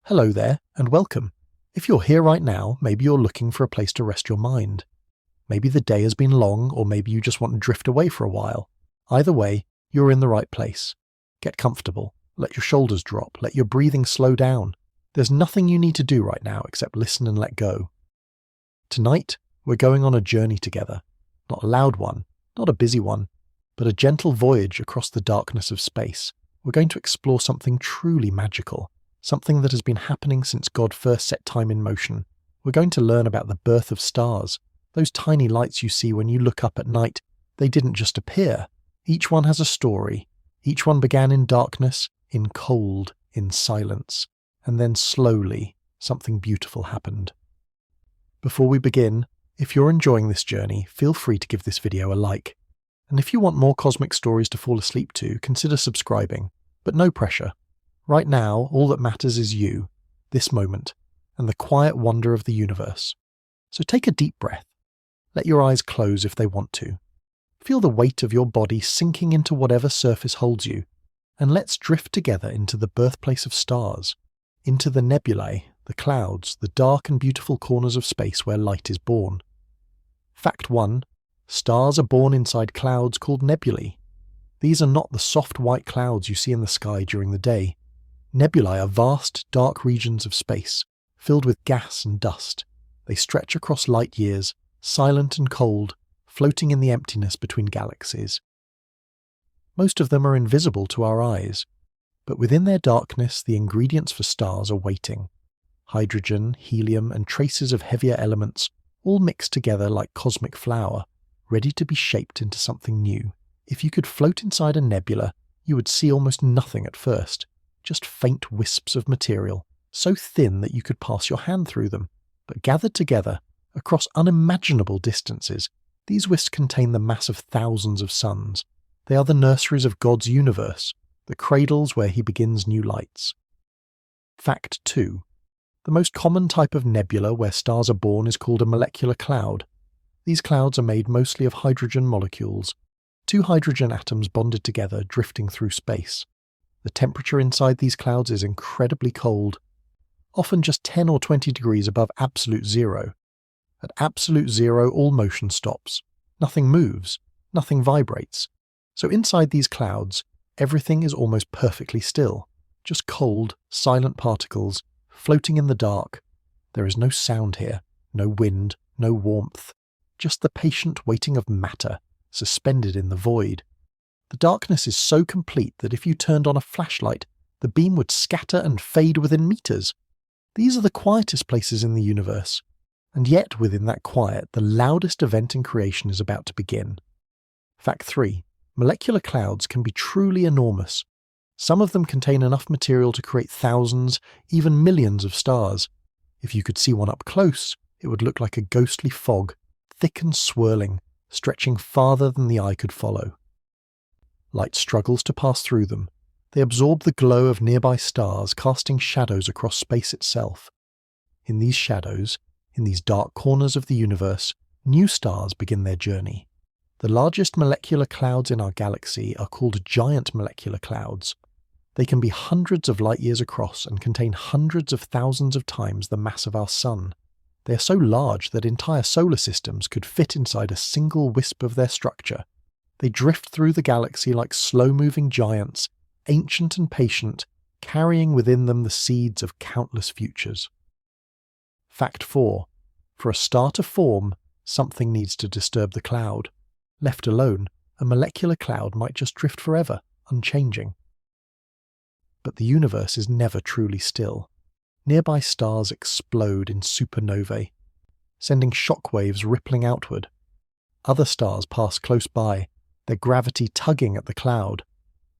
Hello there, and welcome. If you're here right now, maybe you're looking for a place to rest your mind. Maybe the day has been long, or maybe you just want to drift away for a while. Either way, you're in the right place. Get comfortable, let your shoulders drop, let your breathing slow down. There's nothing you need to do right now except listen and let go. Tonight, we're going on a journey together. Not a loud one, not a busy one, but a gentle voyage across the darkness of space. We're going to explore something truly magical. Something that has been happening since God first set time in motion. We're going to learn about the birth of stars. Those tiny lights you see when you look up at night, they didn't just appear. Each one has a story. Each one began in darkness, in cold, in silence. And then slowly, something beautiful happened. Before we begin, if you're enjoying this journey, feel free to give this video a like. And if you want more cosmic stories to fall asleep to, consider subscribing. But no pressure. Right now, all that matters is you, this moment, and the quiet wonder of the universe. So take a deep breath. Let your eyes close if they want to. Feel the weight of your body sinking into whatever surface holds you, and let's drift together into the birthplace of stars, into the nebulae, the clouds, the dark and beautiful corners of space where light is born. Fact 1. Stars are born inside clouds called nebulae. These are not the soft white clouds you see in the sky during the day. Nebulae are vast, dark regions of space, filled with gas and dust. They stretch across light years, silent and cold, floating in the emptiness between galaxies. Most of them are invisible to our eyes, but within their darkness the ingredients for stars are waiting. Hydrogen, helium, and traces of heavier elements, all mixed together like cosmic flour, ready to be shaped into something new. If you could float inside a nebula, you would see almost nothing at first. Just faint wisps of material, so thin that you could pass your hand through them. But gathered together, across unimaginable distances, these wisps contain the mass of thousands of suns. They are the nurseries of God's universe, the cradles where he begins new lights. Fact 2. The most common type of nebula where stars are born is called a molecular cloud. These clouds are made mostly of hydrogen molecules, two hydrogen atoms bonded together drifting through space. The temperature inside these clouds is incredibly cold, often just 10 or 20 degrees above absolute zero. At absolute zero, all motion stops. Nothing moves, nothing vibrates. So inside these clouds, everything is almost perfectly still. Just cold, silent particles, floating in the dark. There is no sound here, no wind, no warmth. Just the patient waiting of matter, suspended in the void. The darkness is so complete that if you turned on a flashlight, the beam would scatter and fade within meters. These are the quietest places in the universe. And yet, within that quiet, the loudest event in creation is about to begin. Fact 3. Molecular clouds can be truly enormous. Some of them contain enough material to create thousands, even millions of stars. If you could see one up close, it would look like a ghostly fog, thick and swirling, stretching farther than the eye could follow. Light struggles to pass through them. They absorb the glow of nearby stars, casting shadows across space itself. In these shadows, in these dark corners of the universe, new stars begin their journey. The largest molecular clouds in our galaxy are called giant molecular clouds. They can be hundreds of light years across and contain hundreds of thousands of times the mass of our Sun. They are so large that entire solar systems could fit inside a single wisp of their structure. They drift through the galaxy like slow-moving giants, ancient and patient, carrying within them the seeds of countless futures. Fact 4. For a star to form, something needs to disturb the cloud. Left alone, a molecular cloud might just drift forever, unchanging. But the universe is never truly still. Nearby stars explode in supernovae, sending shockwaves rippling outward. Other stars pass close by, their gravity tugging at the cloud.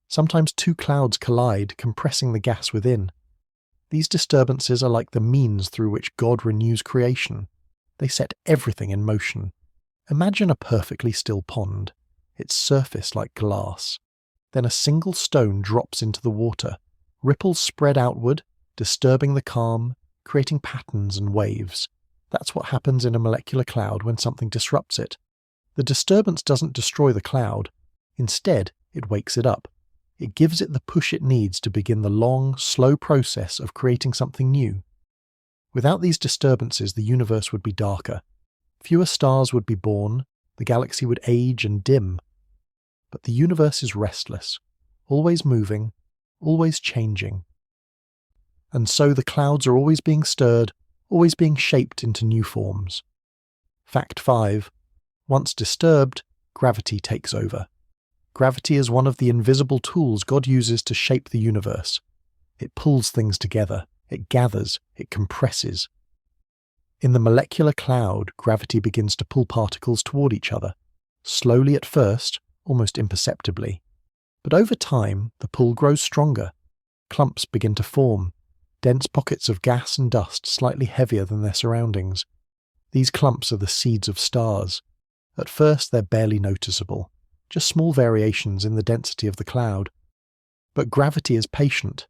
Sometimes two clouds collide, compressing the gas within. These disturbances are like the means through which God renews creation. They set everything in motion. Imagine a perfectly still pond, its surface like glass. Then a single stone drops into the water. Ripples spread outward, disturbing the calm, creating patterns and waves. That's what happens in a molecular cloud when something disrupts it. The disturbance doesn't destroy the cloud. Instead, it wakes it up. It gives it the push it needs to begin the long, slow process of creating something new. Without these disturbances, the universe would be darker. Fewer stars would be born, the galaxy would age and dim. But the universe is restless, always moving, always changing. And so the clouds are always being stirred, always being shaped into new forms. Fact 5. Once disturbed, gravity takes over. Gravity is one of the invisible tools God uses to shape the universe. It pulls things together, it gathers, it compresses. In the molecular cloud, gravity begins to pull particles toward each other, slowly at first, almost imperceptibly. But over time, the pull grows stronger. Clumps begin to form, dense pockets of gas and dust slightly heavier than their surroundings. These clumps are the seeds of stars. At first, they're barely noticeable, just small variations in the density of the cloud. But gravity is patient.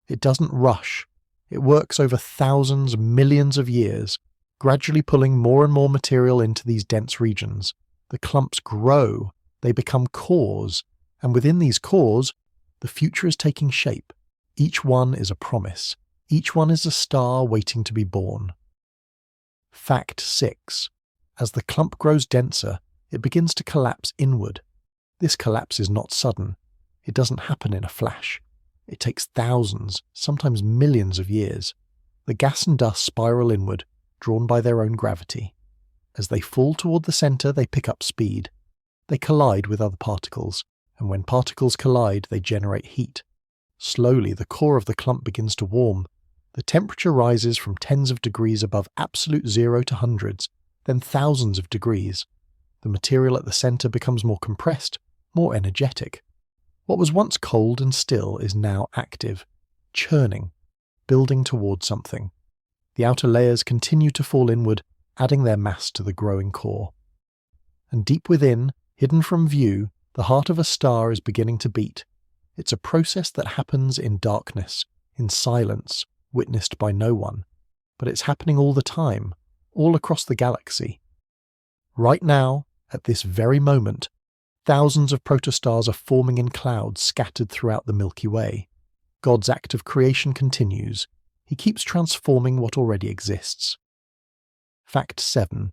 It doesn't rush. It works over thousands, millions of years, gradually pulling more and more material into these dense regions. The clumps grow, they become cores, and within these cores, the future is taking shape. Each one is a promise. Each one is a star waiting to be born. Fact 6. As the clump grows denser, it begins to collapse inward. This collapse is not sudden. It doesn't happen in a flash. It takes thousands, sometimes millions of years. The gas and dust spiral inward, drawn by their own gravity. As they fall toward the center, they pick up speed. They collide with other particles, and when particles collide, they generate heat. Slowly, the core of the clump begins to warm. The temperature rises from tens of degrees above absolute zero to hundreds, then thousands of degrees. The material at the center becomes more compressed, more energetic. What was once cold and still is now active, churning, building toward something. The outer layers continue to fall inward, adding their mass to the growing core. And deep within, hidden from view, the heart of a star is beginning to beat. It's a process that happens in darkness, in silence, witnessed by no one. But it's happening all the time, all across the galaxy. Right now, at this very moment, thousands of protostars are forming in clouds scattered throughout the Milky Way. God's act of creation continues. He keeps transforming what already exists. Fact 7.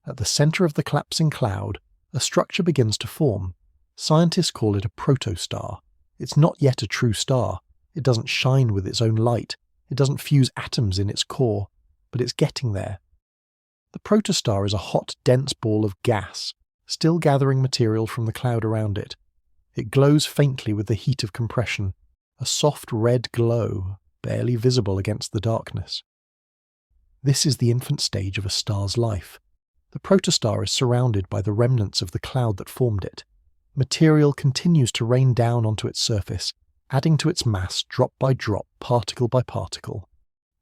At the center of the collapsing cloud, a structure begins to form. Scientists call it a protostar. It's not yet a true star. It doesn't shine with its own light. It doesn't fuse atoms in its core. But it's getting there. The protostar is a hot, dense ball of gas, still gathering material from the cloud around it. It glows faintly with the heat of compression, a soft red glow, barely visible against the darkness. This is the infant stage of a star's life. The protostar is surrounded by the remnants of the cloud that formed it. Material continues to rain down onto its surface, adding to its mass drop by drop, particle by particle.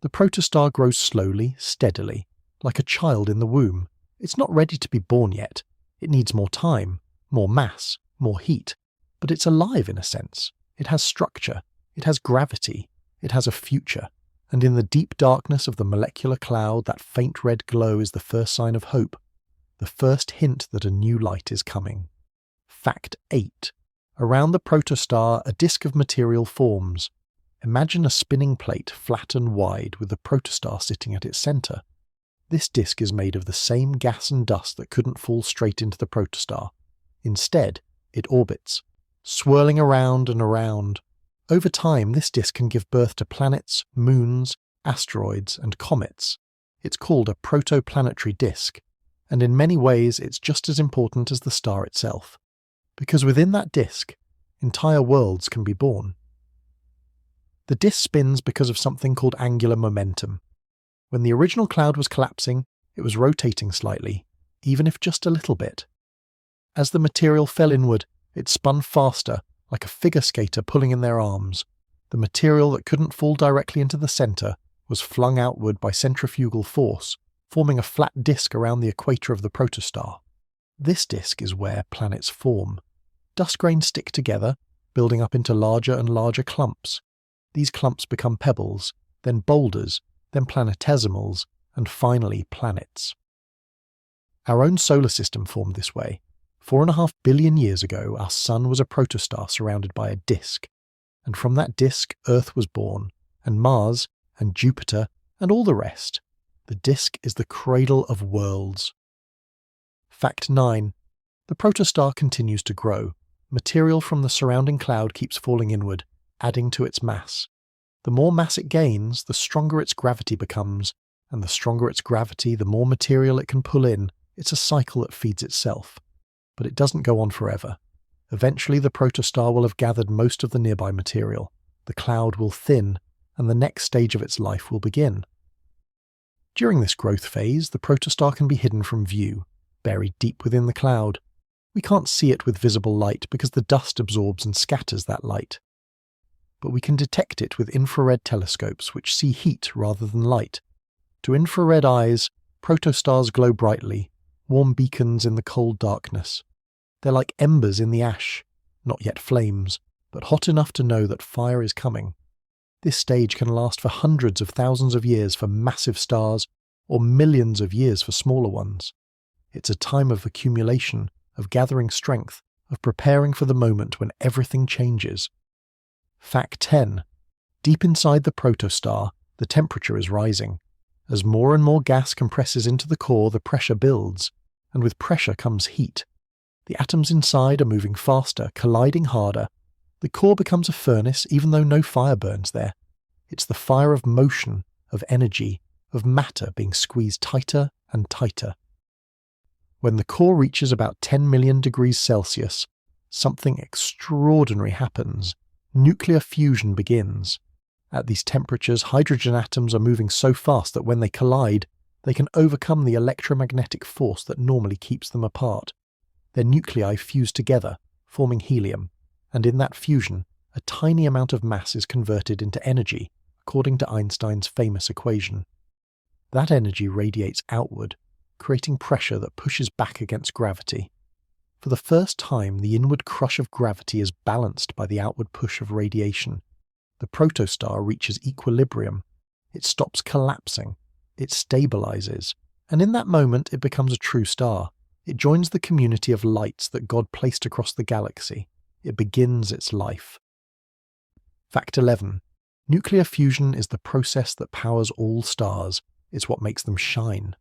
The protostar grows slowly, steadily, like a child in the womb. It's not ready to be born yet. It needs more time, more mass, more heat. But it's alive in a sense. It has structure. It has gravity. It has a future. And in the deep darkness of the molecular cloud, that faint red glow is the first sign of hope, the first hint that a new light is coming. Fact 8. Around the protostar, a disk of material forms. Imagine a spinning plate, flat and wide, with the protostar sitting at its center. This disk is made of the same gas and dust that couldn't fall straight into the protostar. Instead, it orbits, swirling around and around. Over time, this disk can give birth to planets, moons, asteroids, and comets. It's called a protoplanetary disk, and in many ways it's just as important as the star itself. Because within that disk, entire worlds can be born. The disk spins because of something called angular momentum. When the original cloud was collapsing, it was rotating slightly, even if just a little bit. As the material fell inward, it spun faster, like a figure skater pulling in their arms. The material that couldn't fall directly into the center was flung outward by centrifugal force, forming a flat disk around the equator of the protostar. This disk is where planets form. Dust grains stick together, building up into larger and larger clumps. These clumps become pebbles, then boulders, then planetesimals, and finally planets. Our own solar system formed this way. 4.5 billion years ago, our sun was a protostar surrounded by a disk. and from that disk Earth was born, and Mars, and Jupiter, and all the rest. The disk is the cradle of worlds. Fact 9. The protostar continues to grow. Material from the surrounding cloud keeps falling inward, adding to its mass. The more mass it gains, the stronger its gravity becomes, and the stronger its gravity, the more material it can pull in. It's a cycle that feeds itself. But it doesn't go on forever. Eventually the protostar will have gathered most of the nearby material. The cloud will thin, and the next stage of its life will begin. During this growth phase, the protostar can be hidden from view, buried deep within the cloud. We can't see it with visible light because the dust absorbs and scatters that light. But we can detect it with infrared telescopes which see heat rather than light. To infrared eyes, protostars glow brightly, warm beacons in the cold darkness. They're like embers in the ash, not yet flames, but hot enough to know that fire is coming. This stage can last for hundreds of thousands of years for massive stars, or millions of years for smaller ones. It's a time of accumulation, of gathering strength, of preparing for the moment when everything changes. Fact 10. Deep inside the protostar, the temperature is rising. As more and more gas compresses into the core, the pressure builds, and with pressure comes heat. The atoms inside are moving faster, colliding harder. The core becomes a furnace even though no fire burns there. It's the fire of motion, of energy, of matter being squeezed tighter and tighter. When the core reaches about 10 million degrees Celsius, something extraordinary happens. Nuclear fusion begins. At these temperatures, hydrogen atoms are moving so fast that when they collide, they can overcome the electromagnetic force that normally keeps them apart. Their nuclei fuse together, forming helium, and in that fusion, a tiny amount of mass is converted into energy, according to Einstein's famous equation. That energy radiates outward, creating pressure that pushes back against gravity. For the first time, the inward crush of gravity is balanced by the outward push of radiation. The protostar reaches equilibrium. It stops collapsing. It stabilizes. And in that moment, it becomes a true star. It joins the community of lights that God placed across the galaxy. It begins its life. Fact 11. Nuclear fusion is the process that powers all stars. It's what makes them shine.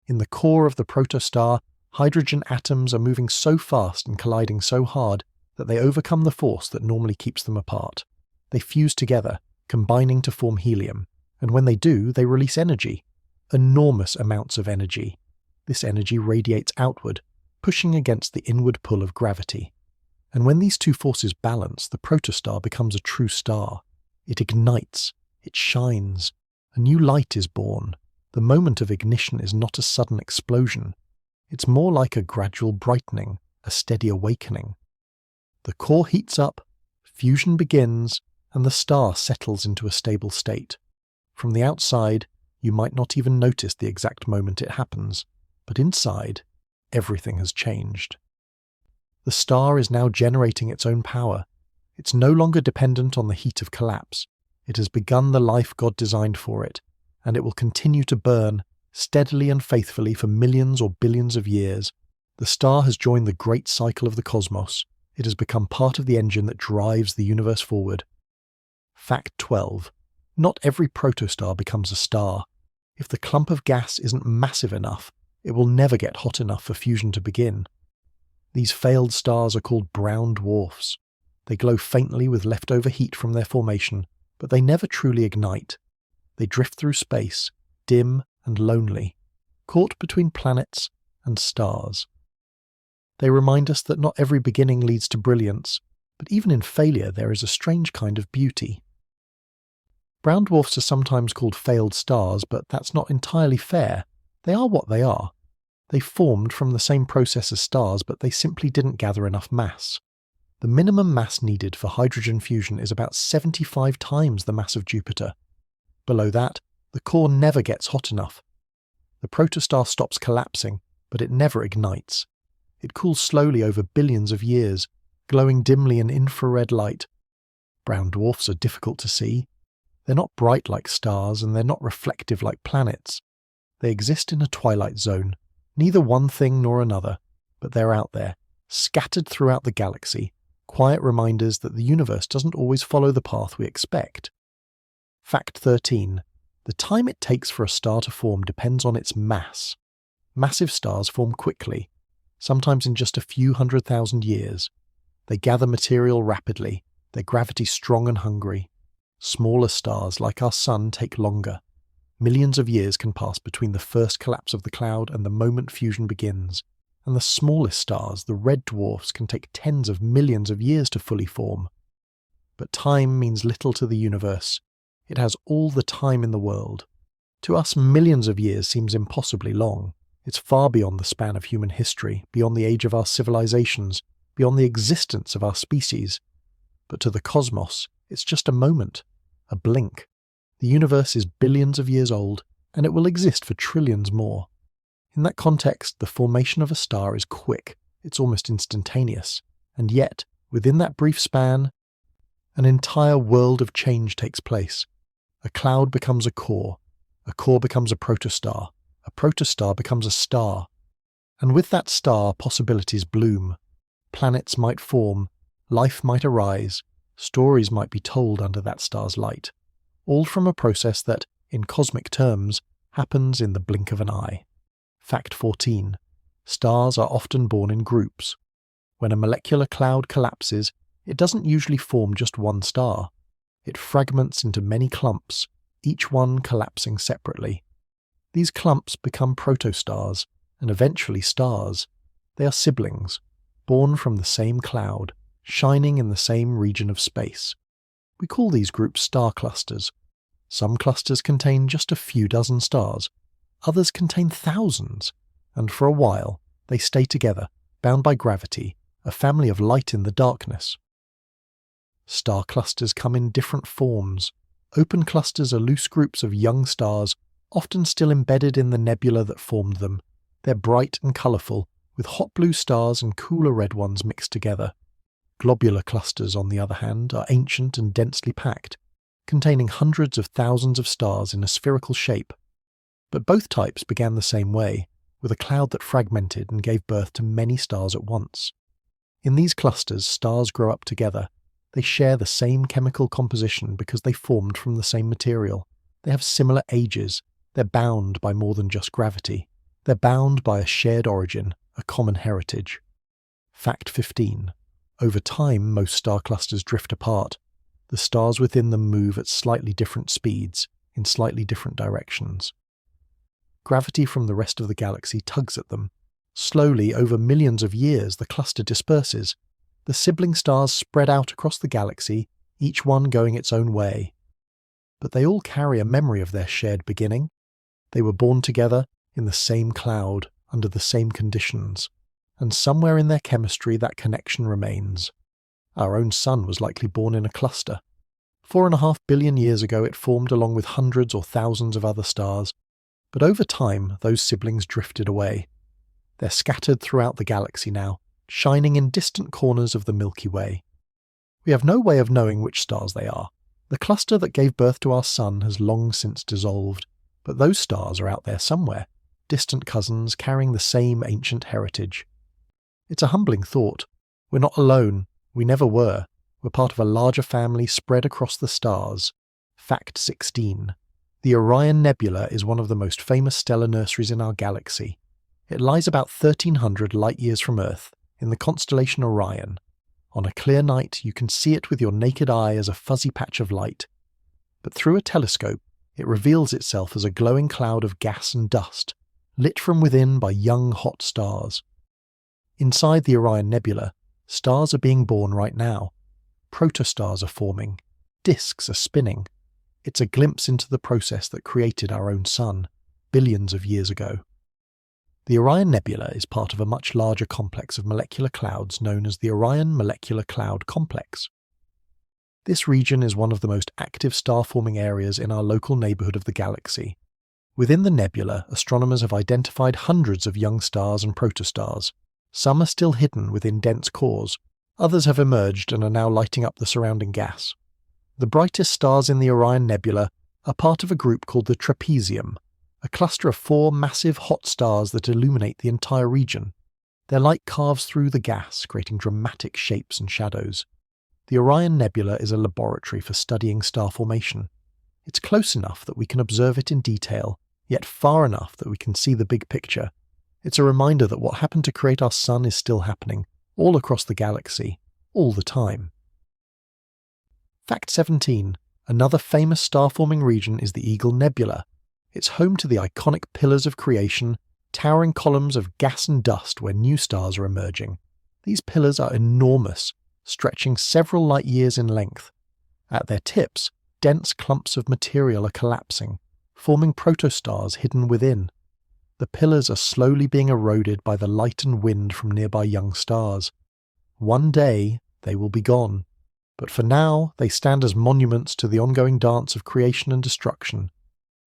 In the core of the protostar, hydrogen atoms are moving so fast and colliding so hard that they overcome the force that normally keeps them apart. They fuse together, combining to form helium, and when they do, they release energy. Enormous amounts of energy. This energy radiates outward, pushing against the inward pull of gravity. And when these two forces balance, the protostar becomes a true star. It ignites. It shines. A new light is born. The moment of ignition is not a sudden explosion. It's more like a gradual brightening, a steady awakening. The core heats up, fusion begins, and the star settles into a stable state. From the outside, you might not even notice the exact moment it happens, but inside, everything has changed. The star is now generating its own power. It's no longer dependent on the heat of collapse. It has begun the life God designed for it, and it will continue to burn, steadily and faithfully for millions or billions of years. The star has joined the great cycle of the cosmos. It has become part of the engine that drives the universe forward. Fact 12. Not every protostar becomes a star. If the clump of gas isn't massive enough, it will never get hot enough for fusion to begin. These failed stars are called brown dwarfs. They glow faintly with leftover heat from their formation, but they never truly ignite. They drift through space, dim and lonely, caught between planets and stars. They remind us that not every beginning leads to brilliance, but even in failure there is a strange kind of beauty. Brown dwarfs are sometimes called failed stars, but that's not entirely fair. They are what they are. They formed from the same process as stars, but they simply didn't gather enough mass. The minimum mass needed for hydrogen fusion is about 75 times the mass of Jupiter. Below that, the core never gets hot enough. The protostar stops collapsing, but it never ignites. It cools slowly over billions of years, glowing dimly in infrared light. Brown dwarfs are difficult to see. They're not bright like stars, and they're not reflective like planets. They exist in a twilight zone, neither one thing nor another, but they're out there, scattered throughout the galaxy, quiet reminders that the universe doesn't always follow the path we expect. Fact 13. The time it takes for a star to form depends on its mass. Massive stars form quickly, sometimes in just a few 100,000 years. They gather material rapidly, their gravity strong and hungry. Smaller stars, like our Sun, take longer. Millions of years can pass between the first collapse of the cloud and the moment fusion begins. And the smallest stars, the red dwarfs, can take tens of millions of years to fully form. But time means little to the universe. It has all the time in the world. To us, millions of years seems impossibly long. It's far beyond the span of human history, beyond the age of our civilizations, beyond the existence of our species. But to the cosmos, it's just a moment, a blink. The universe is billions of years old, and it will exist for trillions more. In that context, the formation of a star is quick, it's almost instantaneous, and yet, within that brief span, an entire world of change takes place. A cloud becomes a core becomes a protostar becomes a star, and with that star possibilities bloom. Planets might form, life might arise, stories might be told under that star's light, all from a process that, in cosmic terms, happens in the blink of an eye. Fact 14. Stars are often born in groups. When a molecular cloud collapses, it doesn't usually form just one star. It fragments into many clumps, each one collapsing separately. These clumps become protostars, and eventually stars. They are siblings, born from the same cloud, shining in the same region of space. We call these groups star clusters. Some clusters contain just a few dozen stars. Others contain thousands, and for a while they stay together, bound by gravity, a family of light in the darkness. Star clusters come in different forms. Open clusters are loose groups of young stars, often still embedded in the nebula that formed them. They're bright and colourful, with hot blue stars and cooler red ones mixed together. Globular clusters, on the other hand, are ancient and densely packed, containing hundreds of thousands of stars in a spherical shape. But both types began the same way, with a cloud that fragmented and gave birth to many stars at once. In these clusters, stars grow up together. They share the same chemical composition because they formed from the same material. They have similar ages. They're bound by more than just gravity. They're bound by a shared origin, a common heritage. Fact 15. Over time, most star clusters drift apart. The stars within them move at slightly different speeds, in slightly different directions. Gravity from the rest of the galaxy tugs at them. Slowly, over millions of years, the cluster disperses. The sibling stars spread out across the galaxy, each one going its own way. But they all carry a memory of their shared beginning. They were born together, in the same cloud, under the same conditions. And somewhere in their chemistry that connection remains. Our own Sun was likely born in a cluster. 4.5 billion years ago it formed along with hundreds or thousands of other stars. But over time, those siblings drifted away. They're scattered throughout the galaxy now, shining in distant corners of the Milky Way. We have no way of knowing which stars they are. The cluster that gave birth to our Sun has long since dissolved, but those stars are out there somewhere, distant cousins carrying the same ancient heritage. It's a humbling thought. We're not alone. We never were. We're part of a larger family spread across the stars. Fact 16. The Orion Nebula is one of the most famous stellar nurseries in our galaxy. It lies about 1,300 light-years from Earth, in the constellation Orion. On a clear night, you can see it with your naked eye as a fuzzy patch of light. But through a telescope, it reveals itself as a glowing cloud of gas and dust, lit from within by young hot stars. Inside the Orion Nebula, stars are being born right now. Protostars are forming. Disks are spinning. It's a glimpse into the process that created our own Sun, billions of years ago. The Orion Nebula is part of a much larger complex of molecular clouds known as the Orion Molecular Cloud Complex. This region is one of the most active star-forming areas in our local neighbourhood of the galaxy. Within the nebula, astronomers have identified hundreds of young stars and protostars. Some are still hidden within dense cores. Others have emerged and are now lighting up the surrounding gas. The brightest stars in the Orion Nebula are part of a group called the Trapezium, a cluster of 4 massive hot stars that illuminate the entire region. Their light carves through the gas, creating dramatic shapes and shadows. The Orion Nebula is a laboratory for studying star formation. It's close enough that we can observe it in detail, yet far enough that we can see the big picture. It's a reminder that what happened to create our sun is still happening, all across the galaxy, all the time. Fact 17. Another famous star-forming region is the Eagle Nebula. It's home to the iconic pillars of creation, towering columns of gas and dust where new stars are emerging. These pillars are enormous, stretching several light years in length. At their tips, dense clumps of material are collapsing, forming protostars hidden within. The pillars are slowly being eroded by the light and wind from nearby young stars. One day, they will be gone. But for now, they stand as monuments to the ongoing dance of creation and destruction.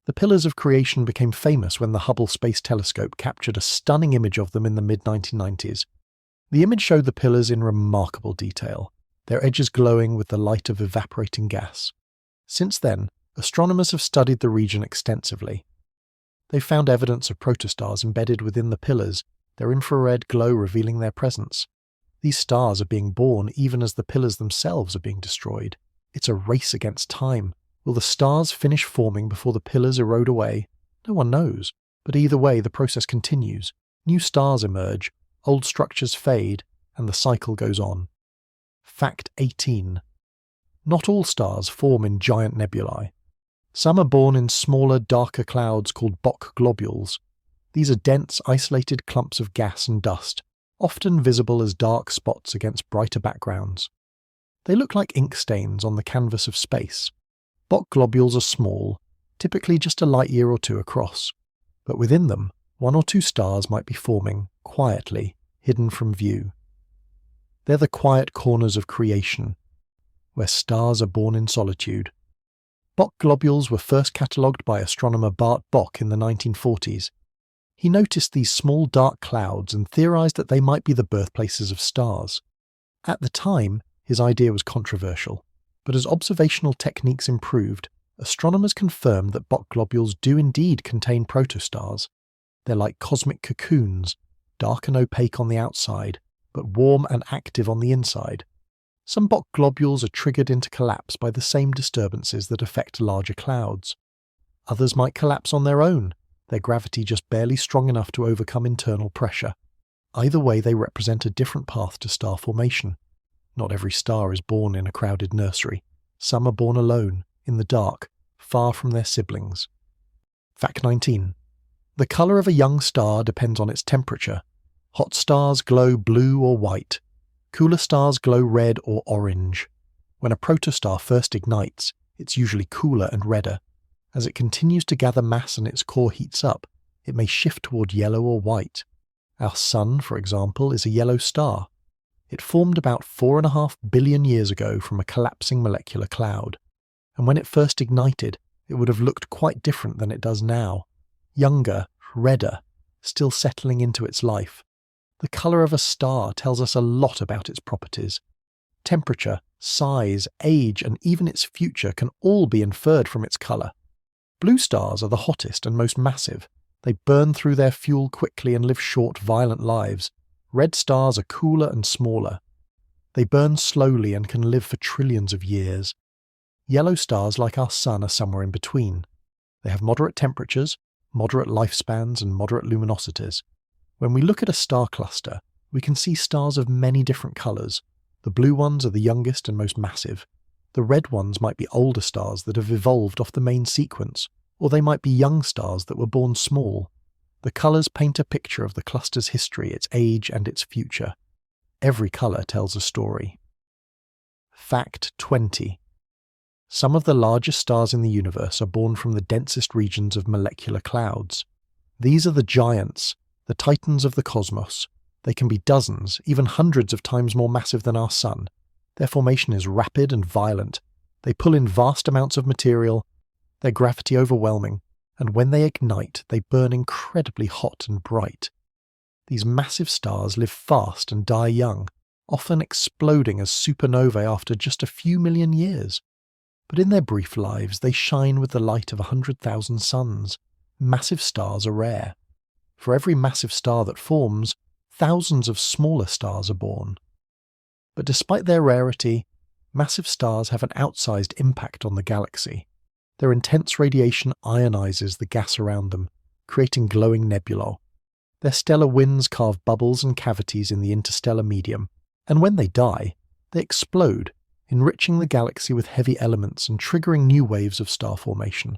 The pillars of creation became famous when the Hubble Space Telescope captured a stunning image of them in the mid-1990s. The image showed the pillars in remarkable detail, their edges glowing with the light of evaporating gas. Since then, astronomers have studied the region extensively. They've found evidence of protostars embedded within the pillars, their infrared glow revealing their presence. These stars are being born even as the pillars themselves are being destroyed. It's a race against time. Will the stars finish forming before the pillars erode away? No one knows. But either way, the process continues. New stars emerge, old structures fade, and the cycle goes on. Fact 18. Not all stars form in giant nebulae. Some are born in smaller, darker clouds called Bok globules. These are dense, isolated clumps of gas and dust, often visible as dark spots against brighter backgrounds. They look like ink stains on the canvas of space. Bok globules are small, typically just a light year or two across, but within them, one or two stars might be forming, quietly, hidden from view. They're the quiet corners of creation, where stars are born in solitude. Bok globules were first catalogued by astronomer Bart Bok in the 1940s. He noticed these small dark clouds and theorized that they might be the birthplaces of stars. At the time, his idea was controversial, but as observational techniques improved, astronomers confirmed that Bok globules do indeed contain protostars. They're like cosmic cocoons, dark and opaque on the outside, but warm and active on the inside. Some Bok globules are triggered into collapse by the same disturbances that affect larger clouds. Others might collapse on their own, their gravity just barely strong enough to overcome internal pressure. Either way, they represent a different path to star formation. Not every star is born in a crowded nursery. Some are born alone, in the dark, far from their siblings. Fact 19. The colour of a young star depends on its temperature. Hot stars glow blue or white. Cooler stars glow red or orange. When a protostar first ignites, it's usually cooler and redder. As it continues to gather mass and its core heats up, it may shift toward yellow or white. Our Sun, for example, is a yellow star. It formed about 4.5 billion years ago from a collapsing molecular cloud. And when it first ignited, it would have looked quite different than it does now. Younger, redder, still settling into its life. The colour of a star tells us a lot about its properties. Temperature, size, age, and even its future can all be inferred from its colour. Blue stars are the hottest and most massive. They burn through their fuel quickly and live short, violent lives. Red stars are cooler and smaller. They burn slowly and can live for trillions of years. Yellow stars like our Sun are somewhere in between. They have moderate temperatures, moderate lifespans, and moderate luminosities. When we look at a star cluster, we can see stars of many different colours. The blue ones are the youngest and most massive. The red ones might be older stars that have evolved off the main sequence, or they might be young stars that were born small. The colours paint a picture of the cluster's history, its age, and its future. Every colour tells a story. Fact 20. Some of the largest stars in the universe are born from the densest regions of molecular clouds. These are the giants, the titans of the cosmos. They can be dozens, even hundreds of times more massive than our Sun. Their formation is rapid and violent. They pull in vast amounts of material, their gravity overwhelming, and when they ignite, they burn incredibly hot and bright. These massive stars live fast and die young, often exploding as supernovae after just a few million years. But in their brief lives, they shine with the light of 100,000 suns. Massive stars are rare. For every massive star that forms, thousands of smaller stars are born. But despite their rarity, massive stars have an outsized impact on the galaxy. Their intense radiation ionizes the gas around them, creating glowing nebulae. Their stellar winds carve bubbles and cavities in the interstellar medium, and when they die, they explode, enriching the galaxy with heavy elements and triggering new waves of star formation.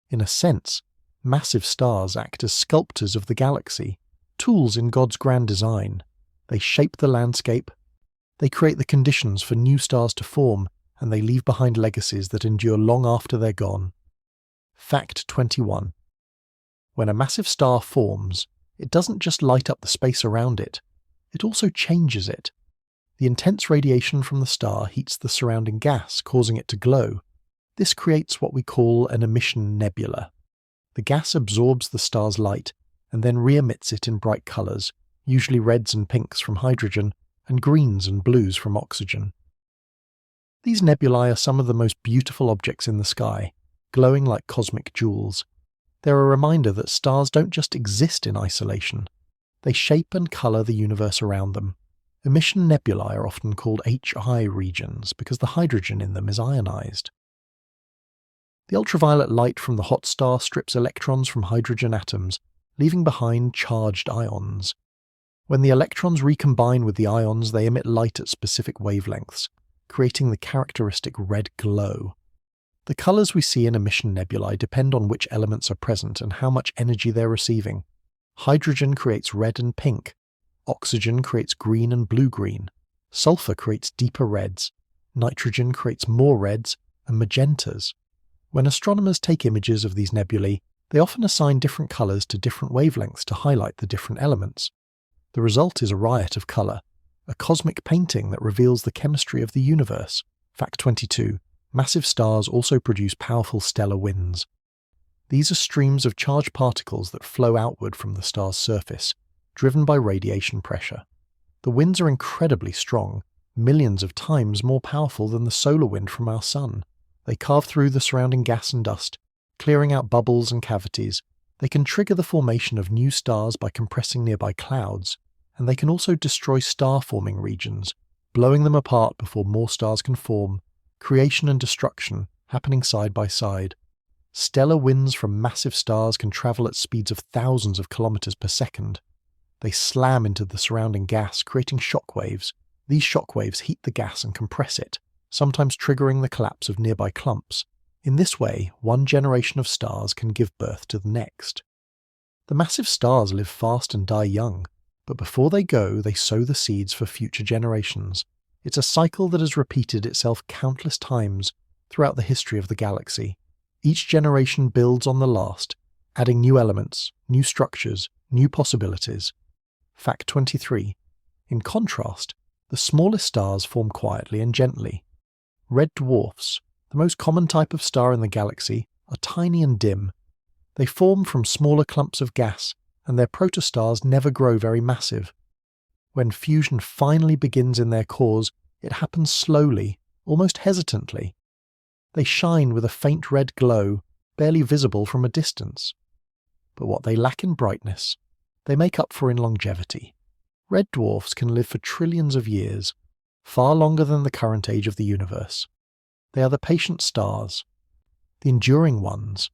In a sense, massive stars act as sculptors of the galaxy, tools in God's grand design. They shape the landscape, they create the conditions for new stars to form, and they leave behind legacies that endure long after they're gone. Fact 21. When a massive star forms, it doesn't just light up the space around it, it also changes it. The intense radiation from the star heats the surrounding gas, causing it to glow. This creates what we call an emission nebula. The gas absorbs the star's light and then re-emits it in bright colours, usually reds and pinks from hydrogen and greens and blues from oxygen. These nebulae are some of the most beautiful objects in the sky, glowing like cosmic jewels. They're a reminder that stars don't just exist in isolation. They shape and colour the universe around them. Emission nebulae are often called HI regions because the hydrogen in them is ionized. The ultraviolet light from the hot star strips electrons from hydrogen atoms, leaving behind charged ions. When the electrons recombine with the ions, they emit light at specific wavelengths, creating the characteristic red glow. The colours we see in emission nebulae depend on which elements are present and how much energy they're receiving. Hydrogen creates red and pink. Oxygen creates green and blue-green. Sulfur creates deeper reds. Nitrogen creates more reds and magentas. When astronomers take images of these nebulae, they often assign different colours to different wavelengths to highlight the different elements. The result is a riot of colour, a cosmic painting that reveals the chemistry of the universe. Fact 22. Massive stars also produce powerful stellar winds. These are streams of charged particles that flow outward from the star's surface, driven by radiation pressure. The winds are incredibly strong, millions of times more powerful than the solar wind from our sun. They carve through the surrounding gas and dust, clearing out bubbles and cavities. They can trigger the formation of new stars by compressing nearby clouds, and they can also destroy star-forming regions, blowing them apart before more stars can form, creation and destruction happening side by side. Stellar winds from massive stars can travel at speeds of thousands of kilometers per second. They slam into the surrounding gas, creating shock waves. These shock waves heat the gas and compress it, sometimes triggering the collapse of nearby clumps. In this way, one generation of stars can give birth to the next. The massive stars live fast and die young, but before they go, they sow the seeds for future generations. It's a cycle that has repeated itself countless times throughout the history of the galaxy. Each generation builds on the last, adding new elements, new structures, new possibilities. Fact 23. In contrast, the smallest stars form quietly and gently. Red dwarfs, the most common type of star in the galaxy, are tiny and dim. They form from smaller clumps of gas, and their protostars never grow very massive. When fusion finally begins in their cores, it happens slowly, almost hesitantly. They shine with a faint red glow, barely visible from a distance. But what they lack in brightness, they make up for in longevity. Red dwarfs can live for trillions of years, far longer than the current age of the universe. They are the patient stars, the enduring ones.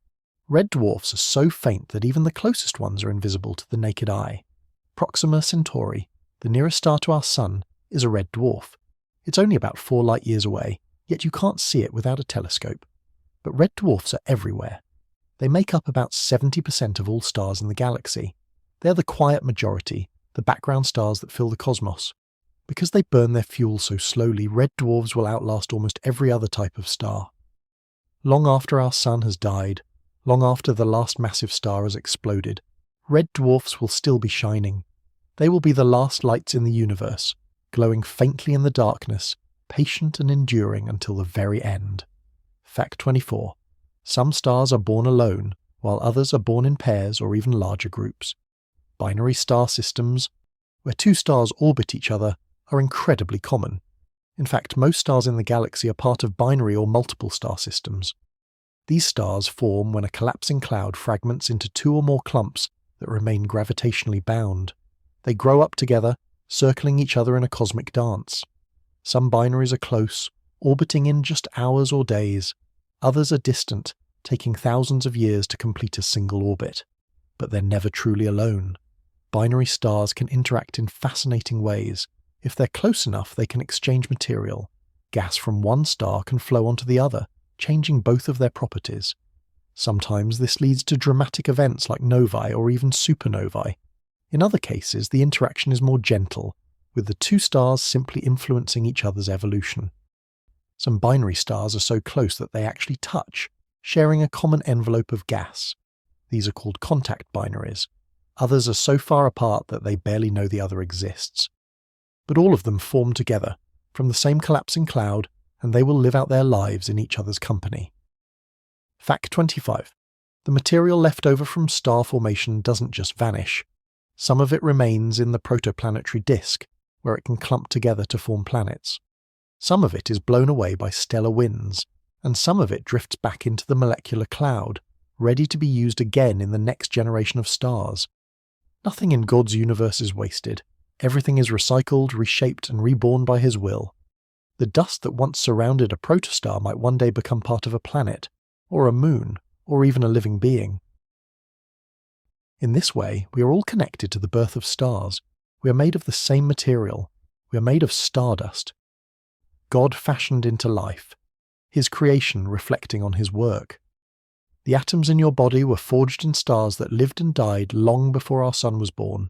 Red dwarfs are so faint that even the closest ones are invisible to the naked eye. Proxima Centauri, the nearest star to our Sun, is a red dwarf. It's only about 4 light-years away, yet you can't see it without a telescope. But red dwarfs are everywhere. They make up about 70% of all stars in the galaxy. They're the quiet majority, the background stars that fill the cosmos. Because they burn their fuel so slowly, red dwarfs will outlast almost every other type of star. Long after our Sun has died, long after the last massive star has exploded, red dwarfs will still be shining. They will be the last lights in the universe, glowing faintly in the darkness, patient and enduring until the very end. Fact 24. Some stars are born alone, while others are born in pairs or even larger groups. Binary star systems, where 2 stars orbit each other, are incredibly common. In fact, most stars in the galaxy are part of binary or multiple star systems. These stars form when a collapsing cloud fragments into 2 or more clumps that remain gravitationally bound. They grow up together, circling each other in a cosmic dance. Some binaries are close, orbiting in just hours or days. Others are distant, taking thousands of years to complete a single orbit. But they're never truly alone. Binary stars can interact in fascinating ways. If they're close enough, they can exchange material. Gas from one star can flow onto the other, changing both of their properties. Sometimes this leads to dramatic events like novae or even supernovae. In other cases, the interaction is more gentle, with the two stars simply influencing each other's evolution. Some binary stars are so close that they actually touch, sharing a common envelope of gas. These are called contact binaries. Others are so far apart that they barely know the other exists. But all of them form together, from the same collapsing cloud, and they will live out their lives in each other's company. Fact 25. The material left over from star formation doesn't just vanish. Some of it remains in the protoplanetary disk, where it can clump together to form planets. Some of it is blown away by stellar winds, and some of it drifts back into the molecular cloud, ready to be used again in the next generation of stars. Nothing in God's universe is wasted. Everything is recycled, reshaped, and reborn by His will. The dust that once surrounded a protostar might one day become part of a planet, or a moon, or even a living being. In this way, we are all connected to the birth of stars. We are made of the same material. We are made of stardust. God fashioned into life, His creation reflecting on His work. The atoms in your body were forged in stars that lived and died long before our sun was born.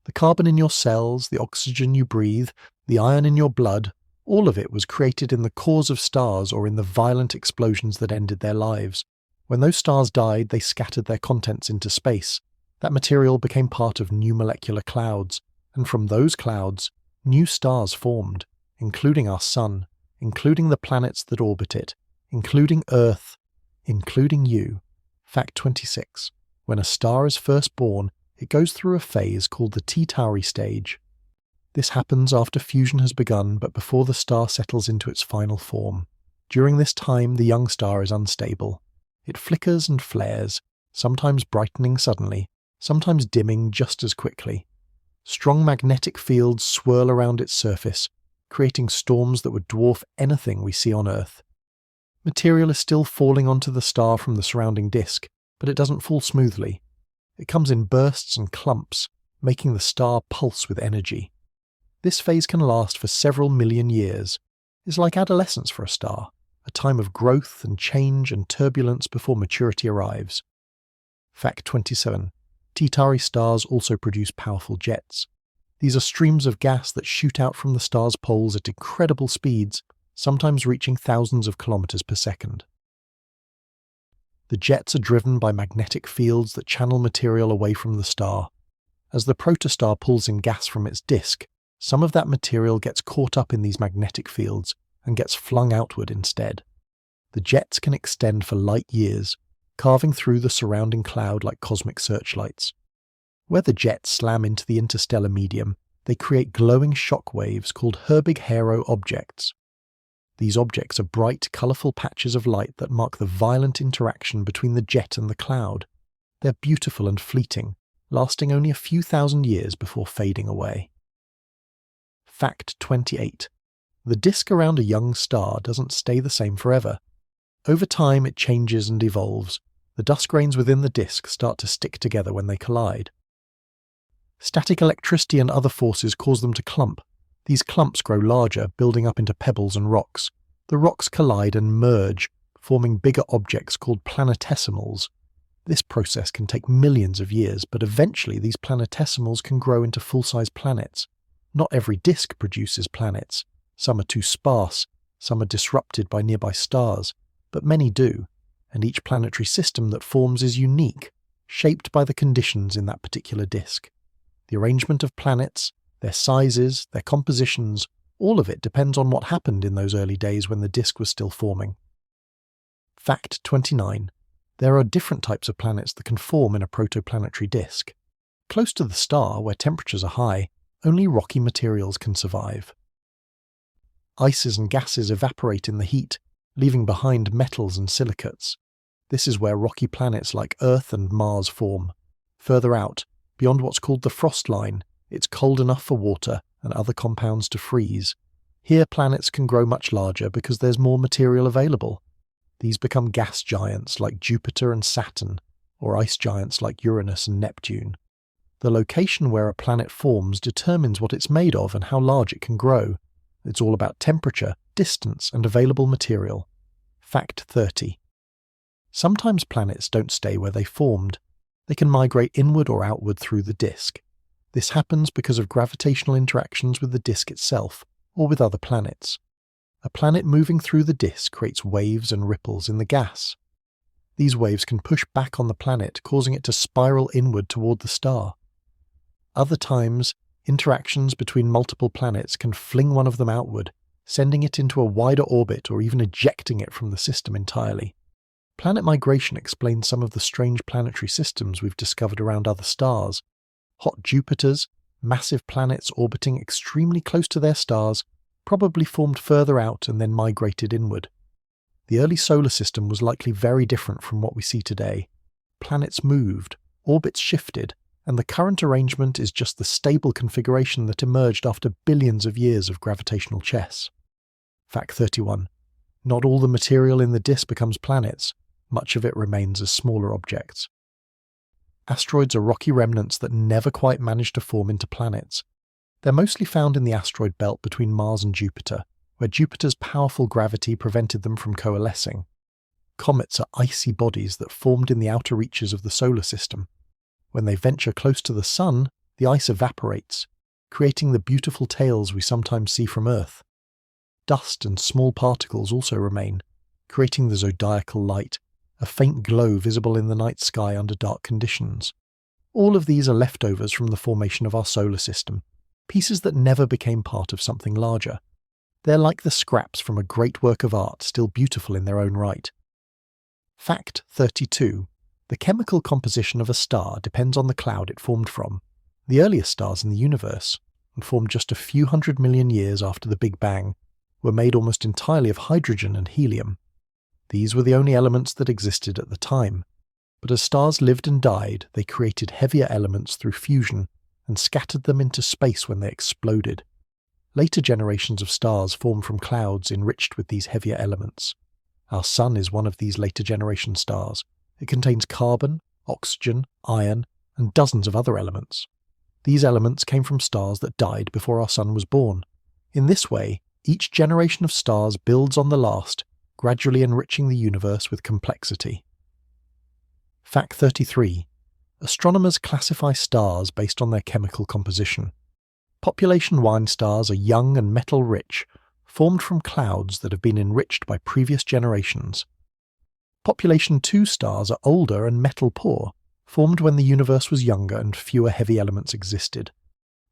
The carbon in your cells, the oxygen you breathe, the iron in your blood, all of it was created in the cores of stars or in the violent explosions that ended their lives. When those stars died, they scattered their contents into space. That material became part of new molecular clouds, and from those clouds, new stars formed, including our sun, including the planets that orbit it, including Earth, including you. Fact 26. When a star is first born, it goes through a phase called the T-Tauri stage. This happens after fusion has begun but before the star settles into its final form. During this time, the young star is unstable. It flickers and flares, sometimes brightening suddenly, sometimes dimming just as quickly. Strong magnetic fields swirl around its surface, creating storms that would dwarf anything we see on Earth. Material is still falling onto the star from the surrounding disk, but it doesn't fall smoothly. It comes in bursts and clumps, making the star pulse with energy. This phase can last for several million years. It's like adolescence for a star, a time of growth and change and turbulence before maturity arrives. Fact 27. T-Tauri stars also produce powerful jets. These are streams of gas that shoot out from the star's poles at incredible speeds, sometimes reaching thousands of kilometers per second. The jets are driven by magnetic fields that channel material away from the star. As the protostar pulls in gas from its disk, some of that material gets caught up in these magnetic fields and gets flung outward instead. The jets can extend for light years, carving through the surrounding cloud like cosmic searchlights. Where the jets slam into the interstellar medium, they create glowing shock waves called Herbig-Haro objects. These objects are bright, colourful patches of light that mark the violent interaction between the jet and the cloud. They're beautiful and fleeting, lasting only a few thousand years before fading away. Fact 28. The disk around a young star doesn't stay the same forever. Over time it changes and evolves. The dust grains within the disk start to stick together when they collide. Static electricity and other forces cause them to clump. These clumps grow larger, building up into pebbles and rocks. The rocks collide and merge, forming bigger objects called planetesimals. This process can take millions of years, but eventually these planetesimals can grow into full-size planets. Not every disk produces planets. Some are too sparse, some are disrupted by nearby stars, but many do, and each planetary system that forms is unique, shaped by the conditions in that particular disk. The arrangement of planets, their sizes, their compositions, all of it depends on what happened in those early days when the disk was still forming. Fact 29. There are different types of planets that can form in a protoplanetary disk. Close to the star, where temperatures are high, only rocky materials can survive. Ices and gases evaporate in the heat, leaving behind metals and silicates. This is where rocky planets like Earth and Mars form. Further out, beyond what's called the frost line, It's cold enough for water and other compounds to freeze. Here planets can grow much larger because there's more material available. These become gas giants like Jupiter and Saturn, or ice giants like Uranus and Neptune. The location where a planet forms determines what it's made of and how large it can grow. It's all about temperature, distance, and available material. Fact 30. Sometimes planets don't stay where they formed. They can migrate inward or outward through the disk. This happens because of gravitational interactions with the disk itself, or with other planets. A planet moving through the disk creates waves and ripples in the gas. These waves can push back on the planet, causing it to spiral inward toward the star. Other times, interactions between multiple planets can fling one of them outward, sending it into a wider orbit or even ejecting it from the system entirely. Planet migration explains some of the strange planetary systems we've discovered around other stars. Hot Jupiters, massive planets orbiting extremely close to their stars, probably formed further out and then migrated inward. The early solar system was likely very different from what we see today. Planets moved, orbits shifted, and the current arrangement is just the stable configuration that emerged after billions of years of gravitational chess. Fact 31. Not all the material in the disk becomes planets. Much of it remains as smaller objects. Asteroids are rocky remnants that never quite manage to form into planets. They're mostly found in the asteroid belt between Mars and Jupiter, where Jupiter's powerful gravity prevented them from coalescing. Comets are icy bodies that formed in the outer reaches of the solar system. When they venture close to the Sun, the ice evaporates, creating the beautiful tails we sometimes see from Earth. Dust and small particles also remain, creating the zodiacal light, a faint glow visible in the night sky under dark conditions. All of these are leftovers from the formation of our solar system, pieces that never became part of something larger. They're like the scraps from a great work of art, still beautiful in their own right. Fact 32. The chemical composition of a star depends on the cloud it formed from. The earliest stars in the universe, and formed just a few 100 million years after the Big Bang, were made almost entirely of hydrogen and helium. These were the only elements that existed at the time. But as stars lived and died, they created heavier elements through fusion and scattered them into space when they exploded. Later generations of stars formed from clouds enriched with these heavier elements. Our Sun is one of these later generation stars. It contains carbon, oxygen, iron, and dozens of other elements. These elements came from stars that died before our Sun was born. In this way, each generation of stars builds on the last, gradually enriching the universe with complexity. Fact 33. Astronomers classify stars based on their chemical composition. Population 1 stars are young and metal-rich, formed from clouds that have been enriched by previous generations. Population 2 stars are older and metal-poor, formed when the universe was younger and fewer heavy elements existed.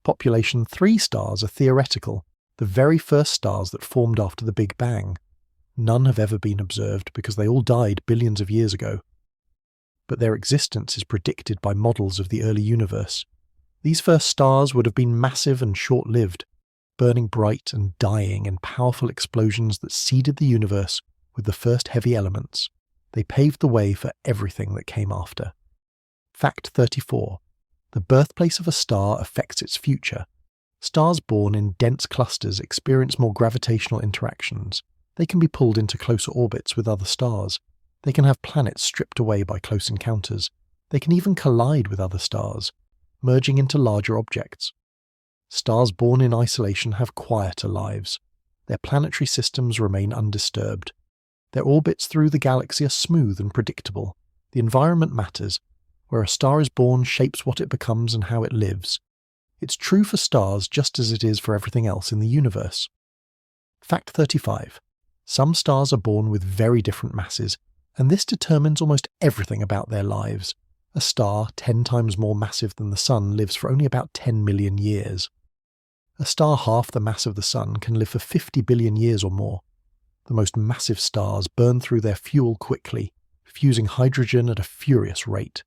Population 3 stars are theoretical, the very first stars that formed after the Big Bang. None have ever been observed because they all died billions of years ago. But their existence is predicted by models of the early universe. These first stars would have been massive and short-lived, burning bright and dying in powerful explosions that seeded the universe with the first heavy elements. They paved the way for everything that came after. Fact 34. The birthplace of a star affects its future. Stars born in dense clusters experience more gravitational interactions. They can be pulled into closer orbits with other stars. They can have planets stripped away by close encounters. They can even collide with other stars, merging into larger objects. Stars born in isolation have quieter lives. Their planetary systems remain undisturbed. Their orbits through the galaxy are smooth and predictable. The environment matters. Where a star is born shapes what it becomes and how it lives. It's true for stars just as it is for everything else in the universe. Fact 35. Some stars are born with very different masses, and this determines almost everything about their lives. A star 10 times more massive than the Sun lives for only about 10 million years. A star half the mass of the Sun can live for 50 billion years or more. The most massive stars burn through their fuel quickly, fusing hydrogen at a furious rate.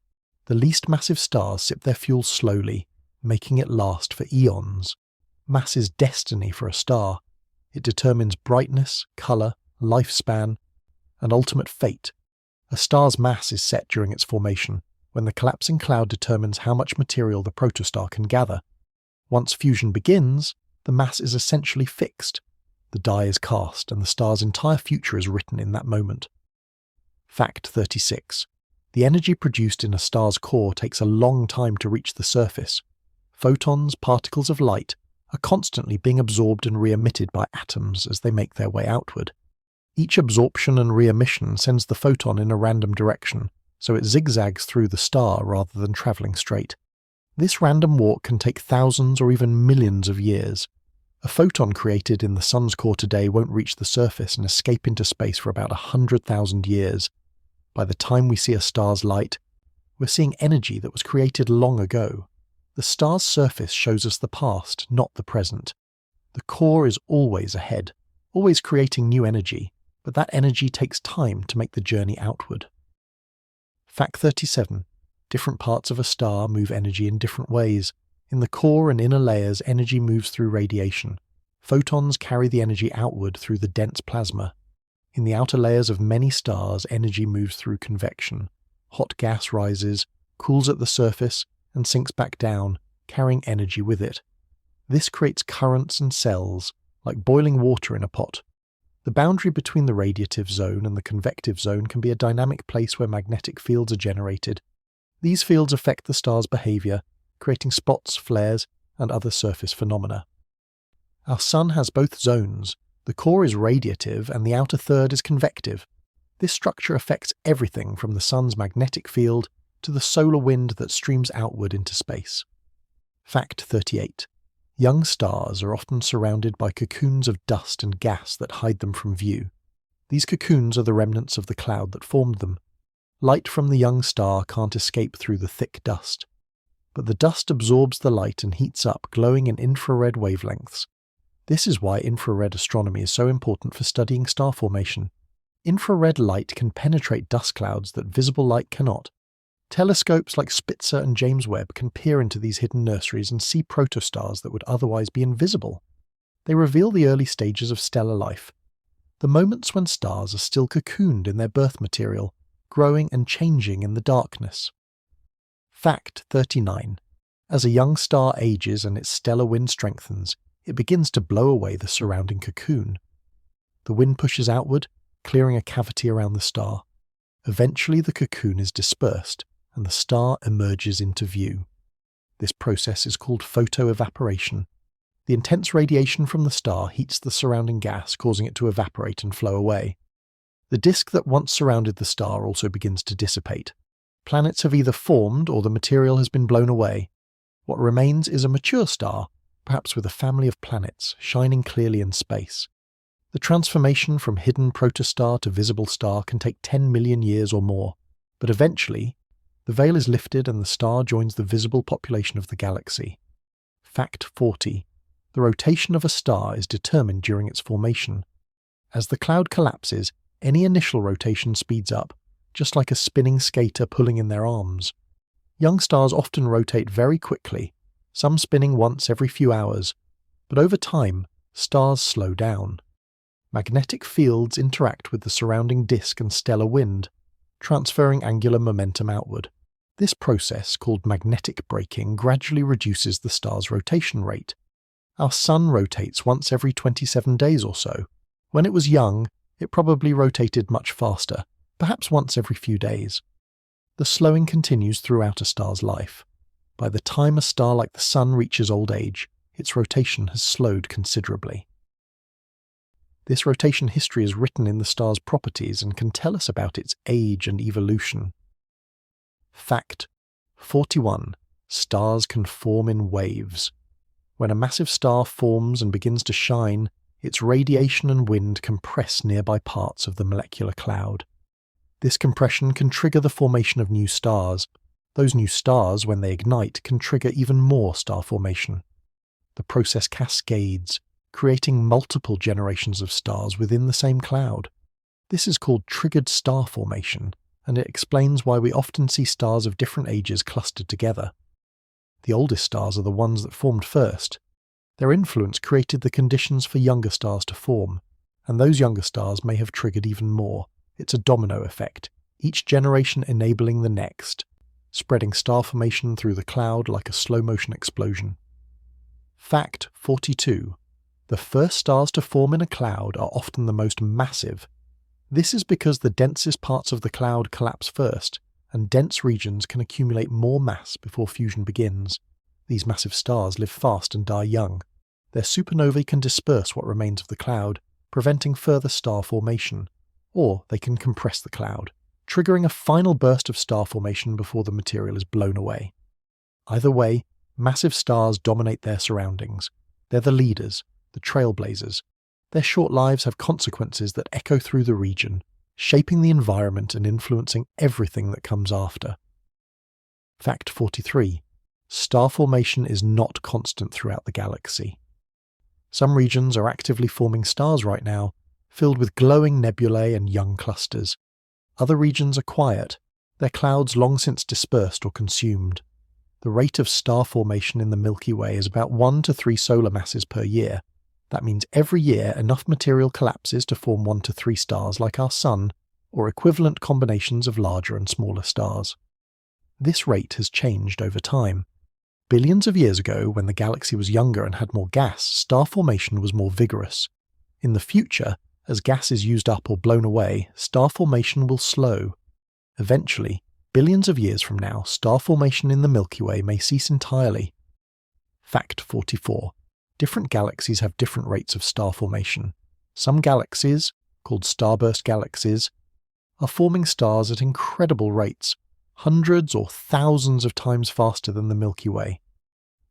The least massive stars sip their fuel slowly, making it last for eons. Mass is destiny for a star. It determines brightness, colour, lifespan, and ultimate fate. A star's mass is set during its formation, when the collapsing cloud determines how much material the protostar can gather. Once fusion begins, the mass is essentially fixed. The die is cast, and the star's entire future is written in that moment. Fact 36. The energy produced in a star's core takes a long time to reach the surface. Photons, particles of light, are constantly being absorbed and re-emitted by atoms as they make their way outward. Each absorption and re-emission sends the photon in a random direction, so it zigzags through the star rather than travelling straight. This random walk can take thousands or even millions of years. A photon created in the sun's core today won't reach the surface and escape into space for about 100,000 years. By the time we see a star's light, we're seeing energy that was created long ago. The star's surface shows us the past, not the present. The core is always ahead, always creating new energy, but that energy takes time to make the journey outward. Fact 37. Different parts of a star move energy in different ways. In the core and inner layers, energy moves through radiation. Photons carry the energy outward through the dense plasma. In the outer layers of many stars, energy moves through convection. Hot gas rises, cools at the surface, and sinks back down, carrying energy with it. This creates currents and cells, like boiling water in a pot. The boundary between the radiative zone and the convective zone can be a dynamic place where magnetic fields are generated. These fields affect the star's behavior, creating spots, flares, and other surface phenomena. Our Sun has both zones. The core is radiative and the outer third is convective. This structure affects everything from the Sun's magnetic field to the solar wind that streams outward into space. Fact 38. Young stars are often surrounded by cocoons of dust and gas that hide them from view. These cocoons are the remnants of the cloud that formed them. Light from the young star can't escape through the thick dust. But the dust absorbs the light and heats up, glowing in infrared wavelengths. This is why infrared astronomy is so important for studying star formation. Infrared light can penetrate dust clouds that visible light cannot. Telescopes like Spitzer and James Webb can peer into these hidden nurseries and see protostars that would otherwise be invisible. They reveal the early stages of stellar life, the moments when stars are still cocooned in their birth material, growing and changing in the darkness. Fact 39. As a young star ages and its stellar wind strengthens, it begins to blow away the surrounding cocoon. The wind pushes outward, clearing a cavity around the star. Eventually the cocoon is dispersed, and the star emerges into view. This process is called photoevaporation. The intense radiation from the star heats the surrounding gas, causing it to evaporate and flow away. The disk that once surrounded the star also begins to dissipate. Planets have either formed or the material has been blown away. What remains is a mature star, perhaps with a family of planets, shining clearly in space. The transformation from hidden protostar to visible star can take 10 million years or more, but eventually, the veil is lifted and the star joins the visible population of the galaxy. Fact 40. The rotation of a star is determined during its formation. As the cloud collapses, any initial rotation speeds up, just like a spinning skater pulling in their arms. Young stars often rotate very quickly, some spinning once every few hours, but over time, stars slow down. Magnetic fields interact with the surrounding disk and stellar wind, transferring angular momentum outward. This process, called magnetic braking, gradually reduces the star's rotation rate. Our Sun rotates once every 27 days or so. When it was young, it probably rotated much faster, perhaps once every few days. The slowing continues throughout a star's life. By the time a star like the Sun reaches old age, its rotation has slowed considerably. This rotation history is written in the star's properties and can tell us about its age and evolution. Fact 41. Stars can form in waves. When a massive star forms and begins to shine, its radiation and wind compress nearby parts of the molecular cloud. This compression can trigger the formation of new stars. Those new stars, when they ignite, can trigger even more star formation. The process cascades, creating multiple generations of stars within the same cloud. This is called triggered star formation, and it explains why we often see stars of different ages clustered together. The oldest stars are the ones that formed first. Their influence created the conditions for younger stars to form, and those younger stars may have triggered even more. It's a domino effect, each generation enabling the next, spreading star formation through the cloud like a slow-motion explosion. Fact 42. The first stars to form in a cloud are often the most massive. This is because the densest parts of the cloud collapse first, and dense regions can accumulate more mass before fusion begins. These massive stars live fast and die young. Their supernovae can disperse what remains of the cloud, preventing further star formation, or they can compress the cloud, triggering a final burst of star formation before the material is blown away. Either way, massive stars dominate their surroundings. They're the leaders, the trailblazers. Their short lives have consequences that echo through the region, shaping the environment and influencing everything that comes after. Fact 43. Star formation is not constant throughout the galaxy. Some regions are actively forming stars right now, filled with glowing nebulae and young clusters. Other regions are quiet, their clouds long since dispersed or consumed. The rate of star formation in the Milky Way is about 1 to 3 solar masses per year. That means every year enough material collapses to form 1 to 3 stars like our Sun, or equivalent combinations of larger and smaller stars. This rate has changed over time. Billions of years ago, when the galaxy was younger and had more gas, star formation was more vigorous. In the future, as gas is used up or blown away, star formation will slow. Eventually, billions of years from now, star formation in the Milky Way may cease entirely. Fact 44. Different galaxies have different rates of star formation. Some galaxies, called starburst galaxies, are forming stars at incredible rates, hundreds or thousands of times faster than the Milky Way.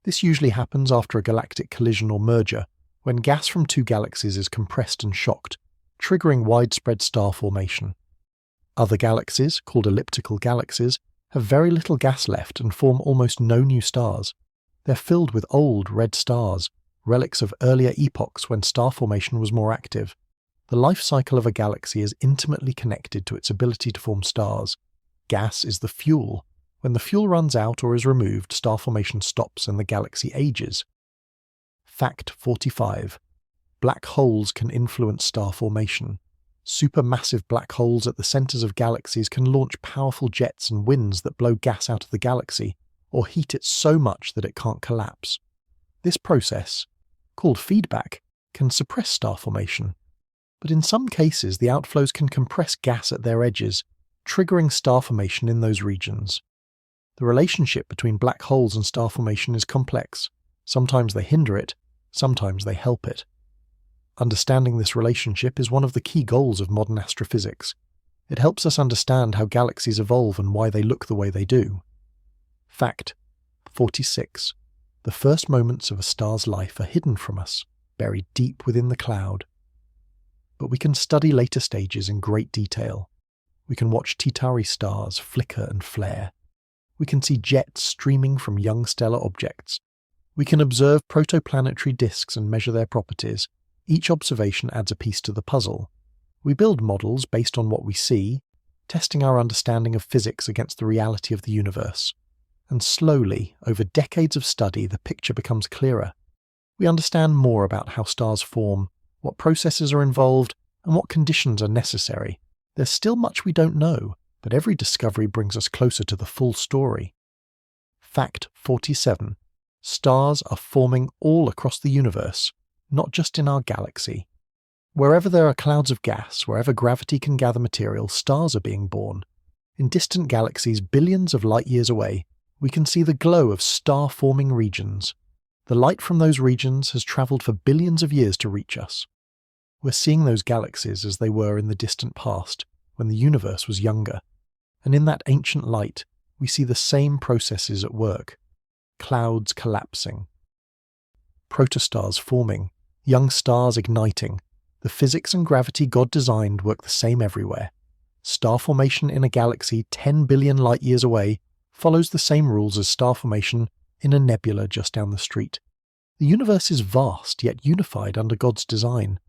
This usually happens after a galactic collision or merger, when gas from two galaxies is compressed and shocked, triggering widespread star formation. Other galaxies, called elliptical galaxies, have very little gas left and form almost no new stars. They're filled with old red stars, relics of earlier epochs when star formation was more active. The life cycle of a galaxy is intimately connected to its ability to form stars. Gas is the fuel. When the fuel runs out or is removed, star formation stops and the galaxy ages. Fact 45. Black holes can influence star formation. Supermassive black holes at the centers of galaxies can launch powerful jets and winds that blow gas out of the galaxy, or heat it so much that it can't collapse. This process, called feedback, can suppress star formation. But in some cases, the outflows can compress gas at their edges, triggering star formation in those regions. The relationship between black holes and star formation is complex. Sometimes they hinder it, sometimes they help it. Understanding this relationship is one of the key goals of modern astrophysics. It helps us understand how galaxies evolve and why they look the way they do. Fact 46. The first moments of a star's life are hidden from us, buried deep within the cloud. But we can study later stages in great detail. We can watch T-Tauri stars flicker and flare. We can see jets streaming from young stellar objects. We can observe protoplanetary disks and measure their properties. Each observation adds a piece to the puzzle. We build models based on what we see, testing our understanding of physics against the reality of the universe. And slowly, over decades of study, the picture becomes clearer. We understand more about how stars form, what processes are involved, and what conditions are necessary. There's still much we don't know, but every discovery brings us closer to the full story. Fact 47. Stars are forming all across the universe, not just in our galaxy. Wherever there are clouds of gas, wherever gravity can gather material, stars are being born. In distant galaxies billions of light years away, we can see the glow of star-forming regions. The light from those regions has travelled for billions of years to reach us. We're seeing those galaxies as they were in the distant past, when the universe was younger. And in that ancient light, we see the same processes at work. Clouds collapsing, protostars forming, young stars igniting. The physics and gravity God designed work the same everywhere. Star formation in a galaxy 10 billion light-years away follows the same rules as star formation in a nebula just down the street. The universe is vast yet unified under God's design.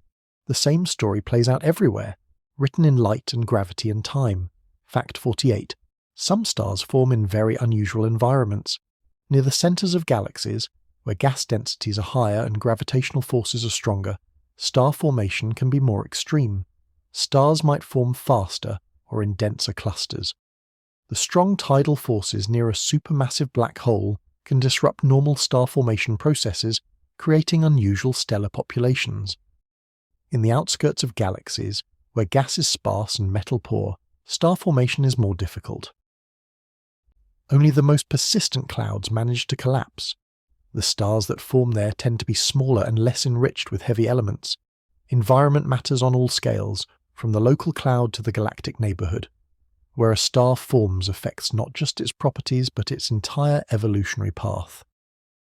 The same story plays out everywhere, written in light and gravity and time. Fact 48. Some stars form in very unusual environments. Near the centers of galaxies, where gas densities are higher and gravitational forces are stronger, star formation can be more extreme. Stars might form faster or in denser clusters. The strong tidal forces near a supermassive black hole can disrupt normal star formation processes, creating unusual stellar populations. In the outskirts of galaxies, where gas is sparse and metal poor, star formation is more difficult. Only the most persistent clouds manage to collapse. The stars that form there tend to be smaller and less enriched with heavy elements. Environment matters on all scales, from the local cloud to the galactic neighborhood. Where a star forms affects not just its properties but its entire evolutionary path.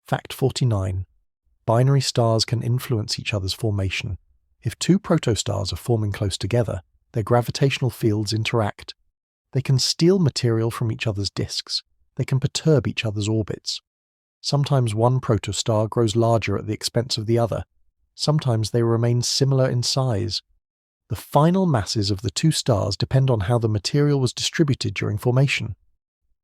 Fact 49. Binary stars can influence each other's formation. If two protostars are forming close together, their gravitational fields interact. They can steal material from each other's disks. They can perturb each other's orbits. Sometimes one protostar grows larger at the expense of the other. Sometimes they remain similar in size. The final masses of the two stars depend on how the material was distributed during formation.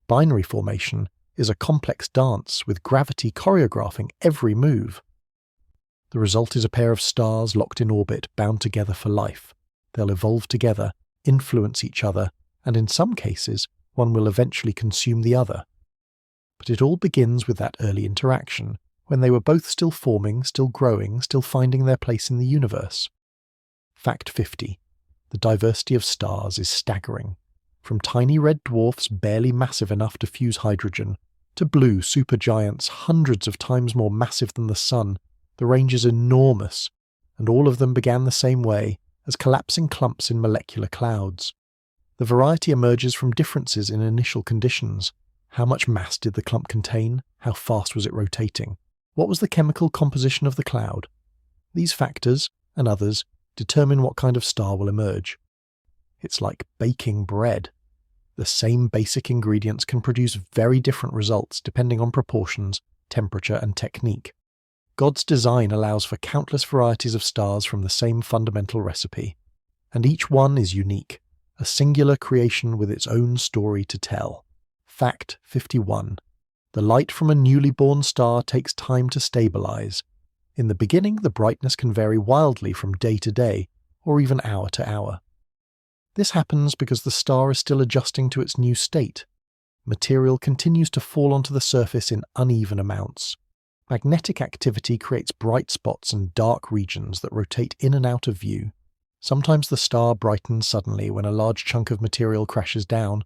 Binary formation is a complex dance with gravity choreographing every move. The result is a pair of stars locked in orbit, bound together for life. They'll evolve together, influence each other, and in some cases, one will eventually consume the other. But it all begins with that early interaction, when they were both still forming, still growing, still finding their place in the universe. Fact 50. The diversity of stars is staggering. From tiny red dwarfs barely massive enough to fuse hydrogen, to blue supergiants hundreds of times more massive than the Sun, the range is enormous, and all of them began the same way, as collapsing clumps in molecular clouds. The variety emerges from differences in initial conditions. How much mass did the clump contain? How fast was it rotating? What was the chemical composition of the cloud? These factors, and others, determine what kind of star will emerge. It's like baking bread. The same basic ingredients can produce very different results depending on proportions, temperature, and technique. God's design allows for countless varieties of stars from the same fundamental recipe, and each one is unique, a singular creation with its own story to tell. Fact 51. The light from a newly born star takes time to stabilize. In the beginning, the brightness can vary wildly from day to day, or even hour to hour. This happens because the star is still adjusting to its new state. Material continues to fall onto the surface in uneven amounts. Magnetic activity creates bright spots and dark regions that rotate in and out of view. Sometimes the star brightens suddenly when a large chunk of material crashes down.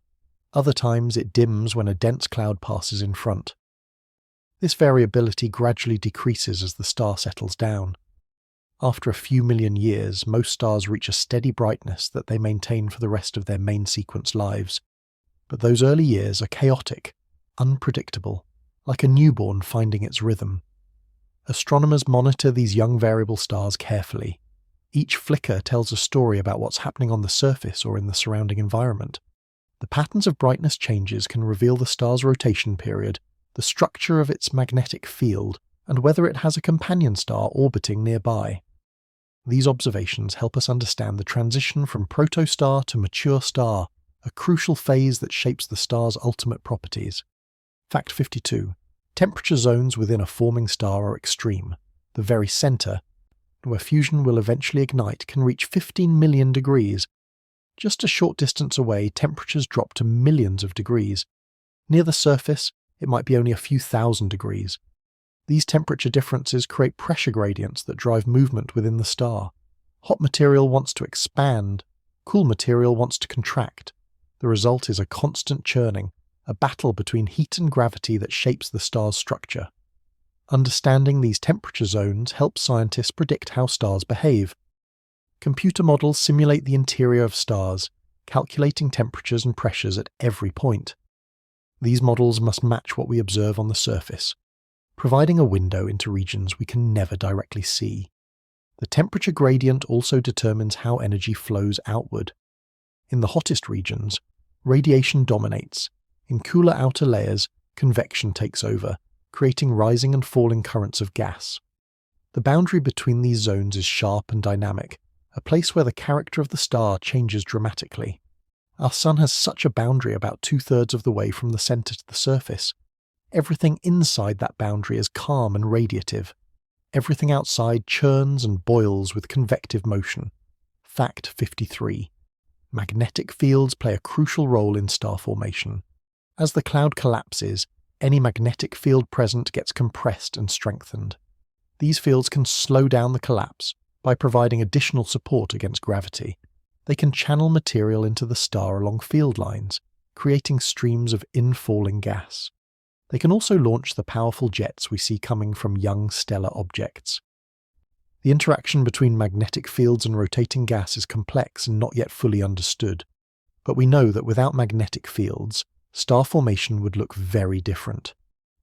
Other times it dims when a dense cloud passes in front. This variability gradually decreases as the star settles down. After a few million years, most stars reach a steady brightness that they maintain for the rest of their main sequence lives. But those early years are chaotic, unpredictable, like a newborn finding its rhythm. Astronomers monitor these young variable stars carefully. Each flicker tells a story about what's happening on the surface or in the surrounding environment. The patterns of brightness changes can reveal the star's rotation period, the structure of its magnetic field, and whether it has a companion star orbiting nearby. These observations help us understand the transition from protostar to mature star, a crucial phase that shapes the star's ultimate properties. Fact 52. Temperature zones within a forming star are extreme. The very center, where fusion will eventually ignite, can reach 15 million degrees. Just a short distance away, temperatures drop to millions of degrees. Near the surface, it might be only a few thousand degrees. These temperature differences create pressure gradients that drive movement within the star. Hot material wants to expand, cool material wants to contract. The result is a constant churning, a battle between heat and gravity that shapes the star's structure. Understanding these temperature zones helps scientists predict how stars behave. Computer models simulate the interior of stars, calculating temperatures and pressures at every point. These models must match what we observe on the surface, providing a window into regions we can never directly see. The temperature gradient also determines how energy flows outward. In the hottest regions, radiation dominates. In cooler outer layers, convection takes over, creating rising and falling currents of gas. The boundary between these zones is sharp and dynamic, a place where the character of the star changes dramatically. Our Sun has such a boundary about 2/3 of the way from the center to the surface. Everything inside that boundary is calm and radiative. Everything outside churns and boils with convective motion. Fact 53. Magnetic fields play a crucial role in star formation. As the cloud collapses, any magnetic field present gets compressed and strengthened. These fields can slow down the collapse by providing additional support against gravity. They can channel material into the star along field lines, creating streams of infalling gas. They can also launch the powerful jets we see coming from young stellar objects. The interaction between magnetic fields and rotating gas is complex and not yet fully understood, but we know that without magnetic fields, star formation would look very different.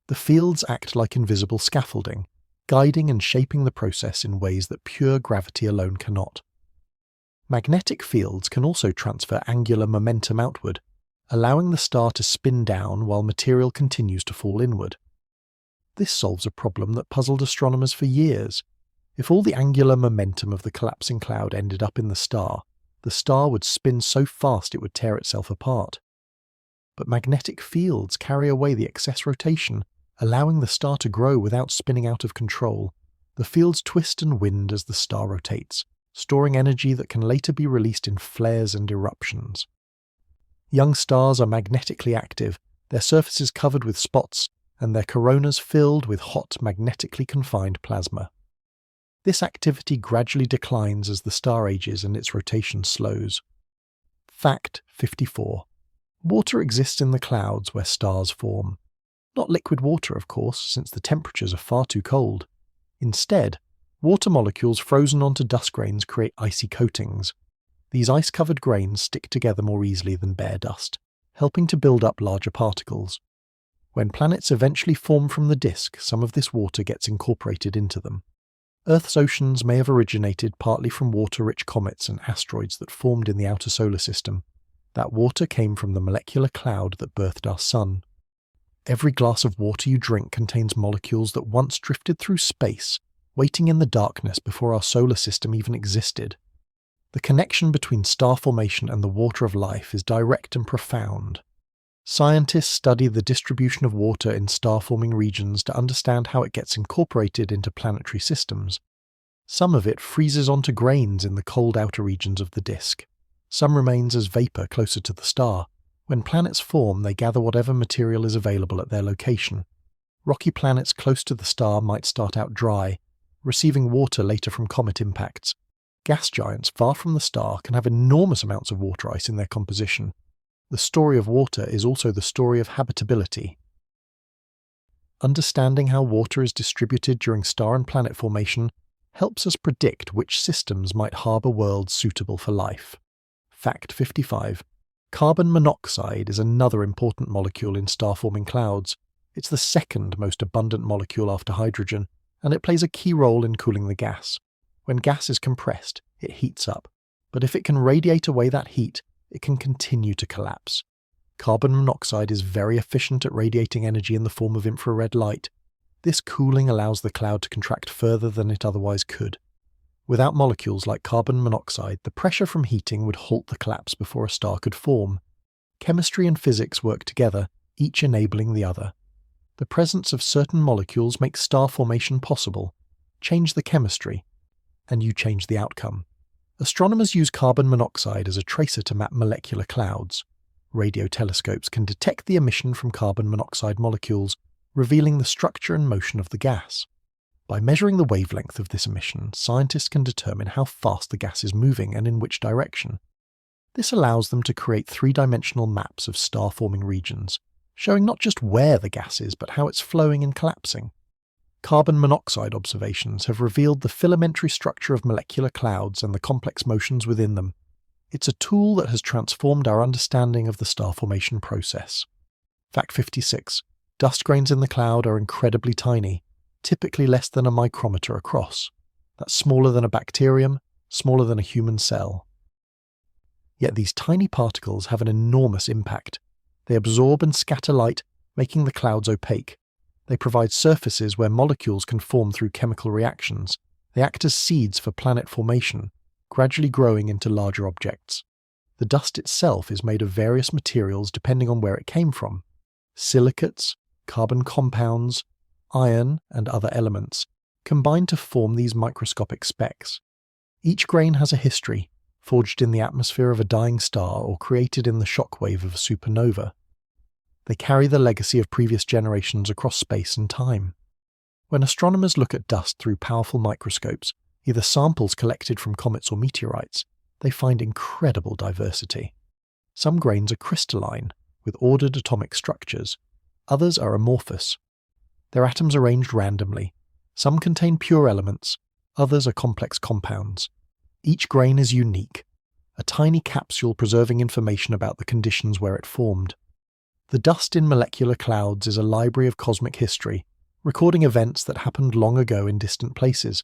The fields act like invisible scaffolding, guiding and shaping the process in ways that pure gravity alone cannot. Magnetic fields can also transfer angular momentum outward, allowing the star to spin down while material continues to fall inward. This solves a problem that puzzled astronomers for years. If all the angular momentum of the collapsing cloud ended up in the star would spin so fast it would tear itself apart. But magnetic fields carry away the excess rotation, allowing the star to grow without spinning out of control. The fields twist and wind as the star rotates, storing energy that can later be released in flares and eruptions. Young stars are magnetically active, their surfaces covered with spots, and their coronas filled with hot, magnetically confined plasma. This activity gradually declines as the star ages and its rotation slows. Fact 54. Water exists in the clouds where stars form. Not liquid water, of course, since the temperatures are far too cold. Instead, water molecules frozen onto dust grains create icy coatings. These ice-covered grains stick together more easily than bare dust, helping to build up larger particles. When planets eventually form from the disk, some of this water gets incorporated into them. Earth's oceans may have originated partly from water-rich comets and asteroids that formed in the outer solar system. That water came from the molecular cloud that birthed our sun. Every glass of water you drink contains molecules that once drifted through space, waiting in the darkness before our solar system even existed. The connection between star formation and the water of life is direct and profound. Scientists study the distribution of water in star-forming regions to understand how it gets incorporated into planetary systems. Some of it freezes onto grains in the cold outer regions of the disk. Some remains as vapor closer to the star. When planets form, they gather whatever material is available at their location. Rocky planets close to the star might start out dry, receiving water later from comet impacts. Gas giants far from the star can have enormous amounts of water ice in their composition. The story of water is also the story of habitability. Understanding how water is distributed during star and planet formation helps us predict which systems might harbour worlds suitable for life. Fact 55. Carbon monoxide is another important molecule in star-forming clouds. It's the second most abundant molecule after hydrogen, and it plays a key role in cooling the gas. When gas is compressed, it heats up, but if it can radiate away that heat, it can continue to collapse. Carbon monoxide is very efficient at radiating energy in the form of infrared light. This cooling allows the cloud to contract further than it otherwise could. Without molecules like carbon monoxide, the pressure from heating would halt the collapse before a star could form. Chemistry and physics work together, each enabling the other. The presence of certain molecules makes star formation possible. Change the chemistry, and you change the outcome. Astronomers use carbon monoxide as a tracer to map molecular clouds. Radio telescopes can detect the emission from carbon monoxide molecules, revealing the structure and motion of the gas. By measuring the wavelength of this emission, scientists can determine how fast the gas is moving and in which direction. This allows them to create three-dimensional maps of star-forming regions, showing not just where the gas is, but how it's flowing and collapsing. Carbon monoxide observations have revealed the filamentary structure of molecular clouds and the complex motions within them. It's a tool that has transformed our understanding of the star formation process. Fact 56. Dust grains in the cloud are incredibly tiny, typically less than a micrometer across. That's smaller than a bacterium, smaller than a human cell. Yet these tiny particles have an enormous impact. They absorb and scatter light, making the clouds opaque. They provide surfaces where molecules can form through chemical reactions. They act as seeds for planet formation, gradually growing into larger objects. The dust itself is made of various materials depending on where it came from. Silicates, carbon compounds, iron, and other elements combine to form these microscopic specks. Each grain has a history, forged in the atmosphere of a dying star or created in the shockwave of a supernova. They carry the legacy of previous generations across space and time. When astronomers look at dust through powerful microscopes, either samples collected from comets or meteorites, they find incredible diversity. Some grains are crystalline, with ordered atomic structures. Others are amorphous. Their atoms are arranged randomly. Some contain pure elements, others are complex compounds. Each grain is unique, a tiny capsule preserving information about the conditions where it formed. The dust in molecular clouds is a library of cosmic history, recording events that happened long ago in distant places.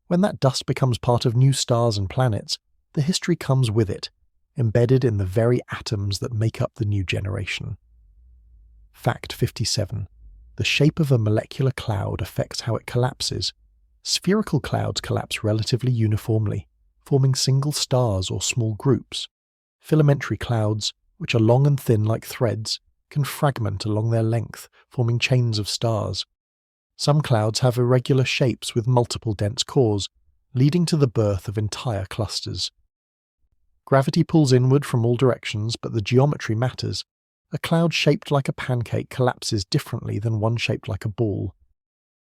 When that dust becomes part of new stars and planets, the history comes with it, embedded in the very atoms that make up the new generation. Fact 57. The shape of a molecular cloud affects how it collapses. Spherical clouds collapse relatively uniformly, forming single stars or small groups. Filamentary clouds, which are long and thin like threads, can fragment along their length, forming chains of stars. Some clouds have irregular shapes with multiple dense cores, leading to the birth of entire clusters. Gravity pulls inward from all directions, but the geometry matters. A cloud shaped like a pancake collapses differently than one shaped like a ball.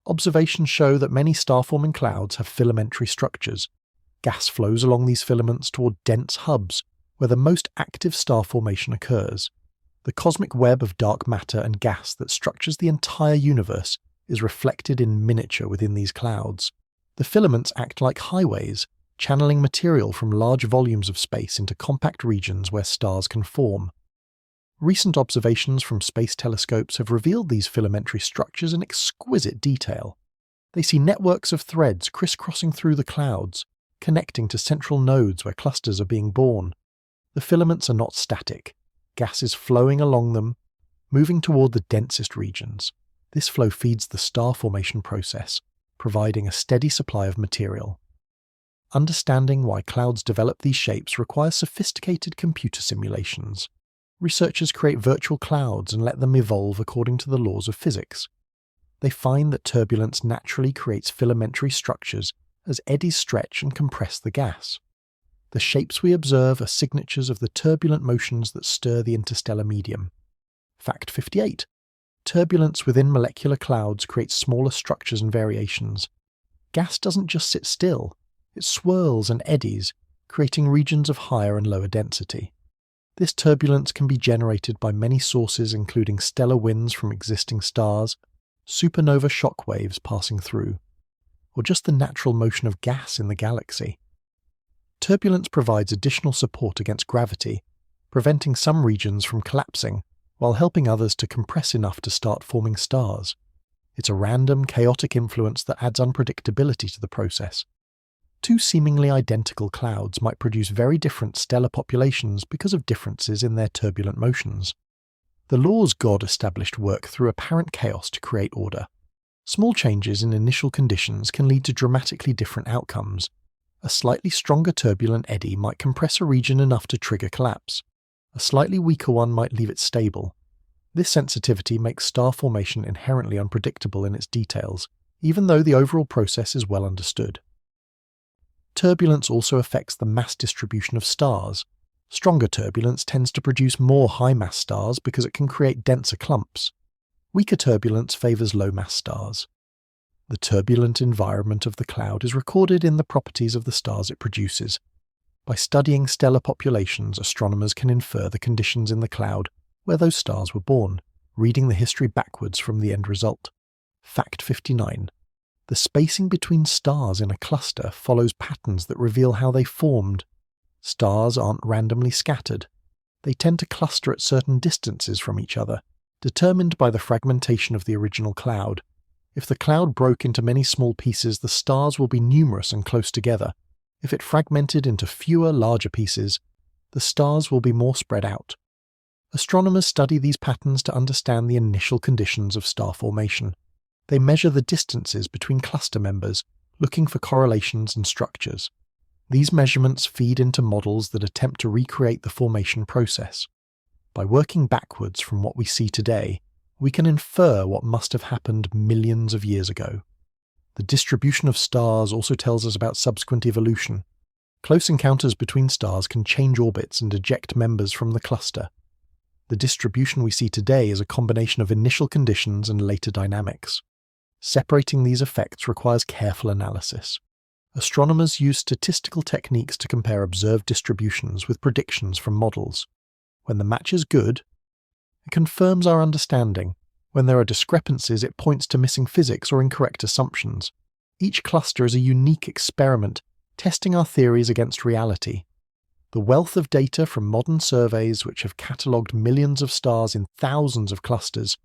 Observations show that many star-forming clouds have filamentary structures. Gas flows along these filaments toward dense hubs, where the most active star formation occurs. The cosmic web of dark matter and gas that structures the entire universe is reflected in miniature within these clouds. The filaments act like highways, channeling material from large volumes of space into compact regions where stars can form. Recent observations from space telescopes have revealed these filamentary structures in exquisite detail. They see networks of threads crisscrossing through the clouds, connecting to central nodes where clusters are being born. The filaments are not static. Gas is flowing along them, moving toward the densest regions. This flow feeds the star formation process, providing a steady supply of material. Understanding why clouds develop these shapes requires sophisticated computer simulations. Researchers create virtual clouds and let them evolve according to the laws of physics. They find that turbulence naturally creates filamentary structures as eddies stretch and compress the gas. The shapes we observe are signatures of the turbulent motions that stir the interstellar medium. Fact 58. Turbulence within molecular clouds creates smaller structures and variations. Gas doesn't just sit still, it swirls and eddies, creating regions of higher and lower density. This turbulence can be generated by many sources including stellar winds from existing stars, supernova shock waves passing through, or just the natural motion of gas in the galaxy. Turbulence provides additional support against gravity, preventing some regions from collapsing, while helping others to compress enough to start forming stars. It's a random, chaotic influence that adds unpredictability to the process. Two seemingly identical clouds might produce very different stellar populations because of differences in their turbulent motions. The laws God established work through apparent chaos to create order. Small changes in initial conditions can lead to dramatically different outcomes. A slightly stronger turbulent eddy might compress a region enough to trigger collapse. A slightly weaker one might leave it stable. This sensitivity makes star formation inherently unpredictable in its details, even though the overall process is well understood. Turbulence also affects the mass distribution of stars. Stronger turbulence tends to produce more high-mass stars because it can create denser clumps. Weaker turbulence favors low-mass stars. The turbulent environment of the cloud is recorded in the properties of the stars it produces. By studying stellar populations, astronomers can infer the conditions in the cloud where those stars were born, reading the history backwards from the end result. Fact 59. The spacing between stars in a cluster follows patterns that reveal how they formed. Stars aren't randomly scattered. They tend to cluster at certain distances from each other, determined by the fragmentation of the original cloud. If the cloud broke into many small pieces, the stars will be numerous and close together. If it fragmented into fewer, larger pieces, the stars will be more spread out. Astronomers study these patterns to understand the initial conditions of star formation. They measure the distances between cluster members, looking for correlations and structures. These measurements feed into models that attempt to recreate the formation process. By working backwards from what we see today, we can infer what must have happened millions of years ago. The distribution of stars also tells us about subsequent evolution. Close encounters between stars can change orbits and eject members from the cluster. The distribution we see today is a combination of initial conditions and later dynamics. Separating these effects requires careful analysis. Astronomers use statistical techniques to compare observed distributions with predictions from models. When the match is good, it confirms our understanding. When there are discrepancies, it points to missing physics or incorrect assumptions. Each cluster is a unique experiment, testing our theories against reality. The wealth of data from modern surveys, which have catalogued millions of stars in thousands of clusters,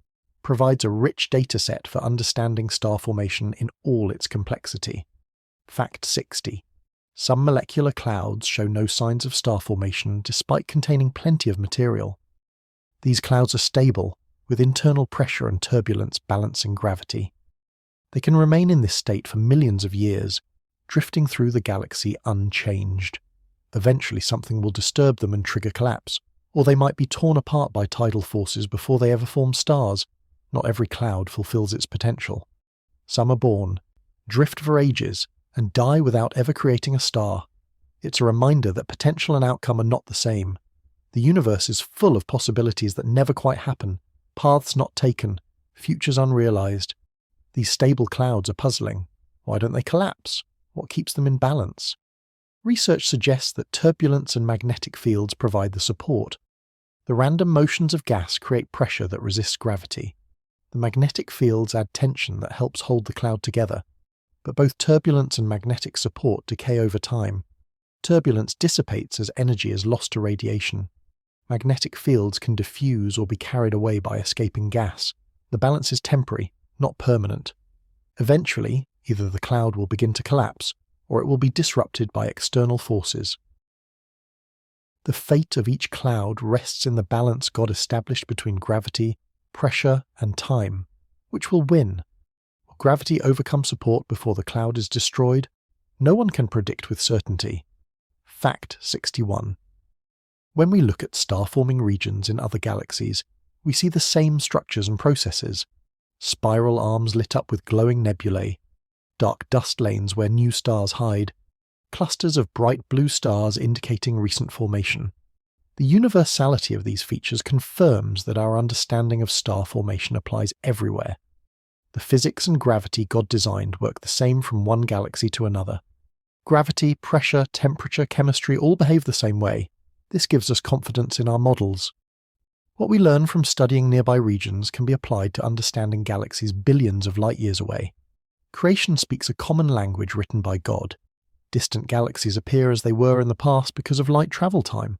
provides a rich dataset for understanding star formation in all its complexity. Fact 60. Some molecular clouds show no signs of star formation despite containing plenty of material. These clouds are stable, with internal pressure and turbulence balancing gravity. They can remain in this state for millions of years, drifting through the galaxy unchanged. Eventually something will disturb them and trigger collapse, or they might be torn apart by tidal forces before they ever form stars. Not every cloud fulfills its potential. Some are born, drift for ages, and die without ever creating a star. It's a reminder that potential and outcome are not the same. The universe is full of possibilities that never quite happen, paths not taken, futures unrealized. These stable clouds are puzzling. Why don't they collapse? What keeps them in balance? Research suggests that turbulence and magnetic fields provide the support. The random motions of gas create pressure that resists gravity. The magnetic fields add tension that helps hold the cloud together. But both turbulence and magnetic support decay over time. Turbulence dissipates as energy is lost to radiation. Magnetic fields can diffuse or be carried away by escaping gas. The balance is temporary, not permanent. Eventually, either the cloud will begin to collapse, or it will be disrupted by external forces. The fate of each cloud rests in the balance God established between gravity, pressure, and time. Which will win? Will gravity overcome support before the cloud is destroyed? No one can predict with certainty. Fact 61. When we look at star-forming regions in other galaxies, we see the same structures and processes. Spiral arms lit up with glowing nebulae, dark dust lanes where new stars hide, clusters of bright blue stars indicating recent formation. The universality of these features confirms that our understanding of star formation applies everywhere. The physics and gravity God designed work the same from one galaxy to another. Gravity, pressure, temperature, chemistry all behave the same way. This gives us confidence in our models. What we learn from studying nearby regions can be applied to understanding galaxies billions of light years away. Creation speaks a common language written by God. Distant galaxies appear as they were in the past because of light travel time.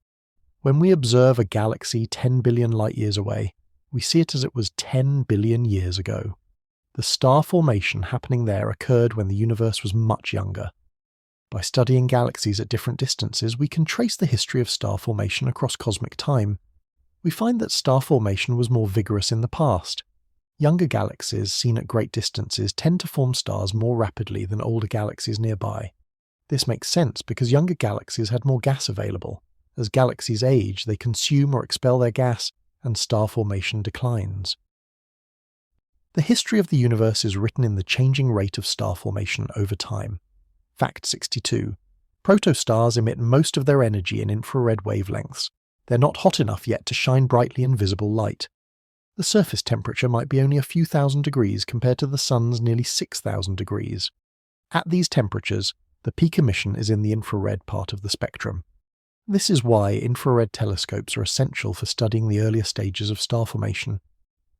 When we observe a galaxy 10 billion light years away, we see it as it was 10 billion years ago. The star formation happening there occurred when the universe was much younger. By studying galaxies at different distances, we can trace the history of star formation across cosmic time. We find that star formation was more vigorous in the past. Younger galaxies seen at great distances tend to form stars more rapidly than older galaxies nearby. This makes sense because younger galaxies had more gas available. As galaxies age, they consume or expel their gas, and star formation declines. The history of the universe is written in the changing rate of star formation over time. Fact 62. Protostars emit most of their energy in infrared wavelengths. They're not hot enough yet to shine brightly in visible light. The surface temperature might be only a few thousand degrees compared to the sun's nearly 6,000 degrees. At these temperatures, the peak emission is in the infrared part of the spectrum. This is why infrared telescopes are essential for studying the earlier stages of star formation.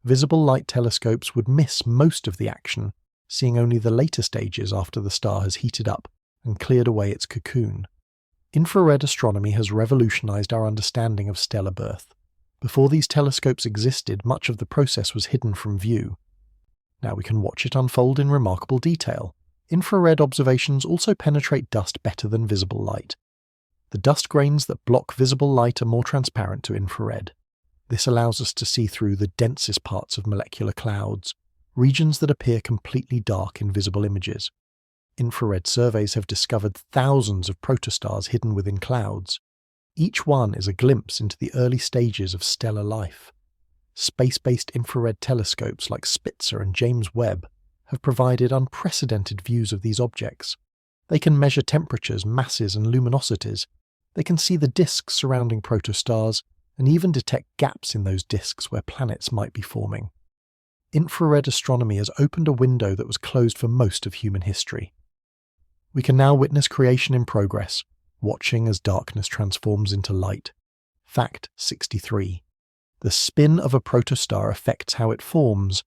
Visible light telescopes would miss most of the action, seeing only the later stages after the star has heated up and cleared away its cocoon. Infrared astronomy has revolutionized our understanding of stellar birth. Before these telescopes existed, much of the process was hidden from view. Now we can watch it unfold in remarkable detail. Infrared observations also penetrate dust better than visible light. The dust grains that block visible light are more transparent to infrared. This allows us to see through the densest parts of molecular clouds, regions that appear completely dark in visible images. Infrared surveys have discovered thousands of protostars hidden within clouds. Each one is a glimpse into the early stages of stellar life. Space-based infrared telescopes like Spitzer and James Webb have provided unprecedented views of these objects. They can measure temperatures, masses, and luminosities. They can see the disks surrounding protostars and even detect gaps in those disks where planets might be forming. infrared astronomy has opened a window that was closed for most of human history. We can now witness creation in progress, watching as darkness transforms into light. Fact 63. The spin of a protostar affects how it forms.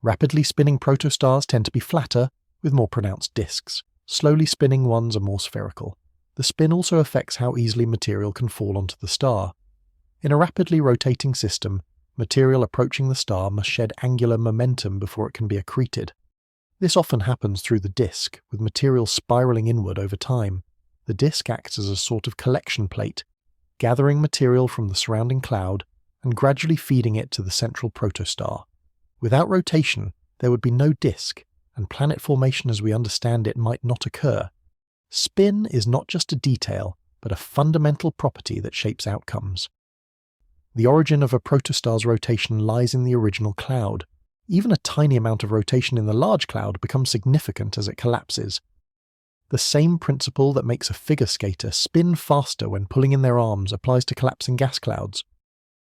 Rapidly spinning protostars tend to be flatter, with more pronounced disks. Slowly spinning ones are more spherical. The spin also affects how easily material can fall onto the star. In a rapidly rotating system, material approaching the star must shed angular momentum before it can be accreted. This often happens through the disk, with material spiraling inward over time. The disk acts as a sort of collection plate, gathering material from the surrounding cloud and gradually feeding it to the central protostar. Without rotation, there would be no disk, and planet formation as we understand it might not occur. Spin is not just a detail, but a fundamental property that shapes outcomes. The origin of a protostar's rotation lies in the original cloud. Even a tiny amount of rotation in the large cloud becomes significant as it collapses. The same principle that makes a figure skater spin faster when pulling in their arms applies to collapsing gas clouds.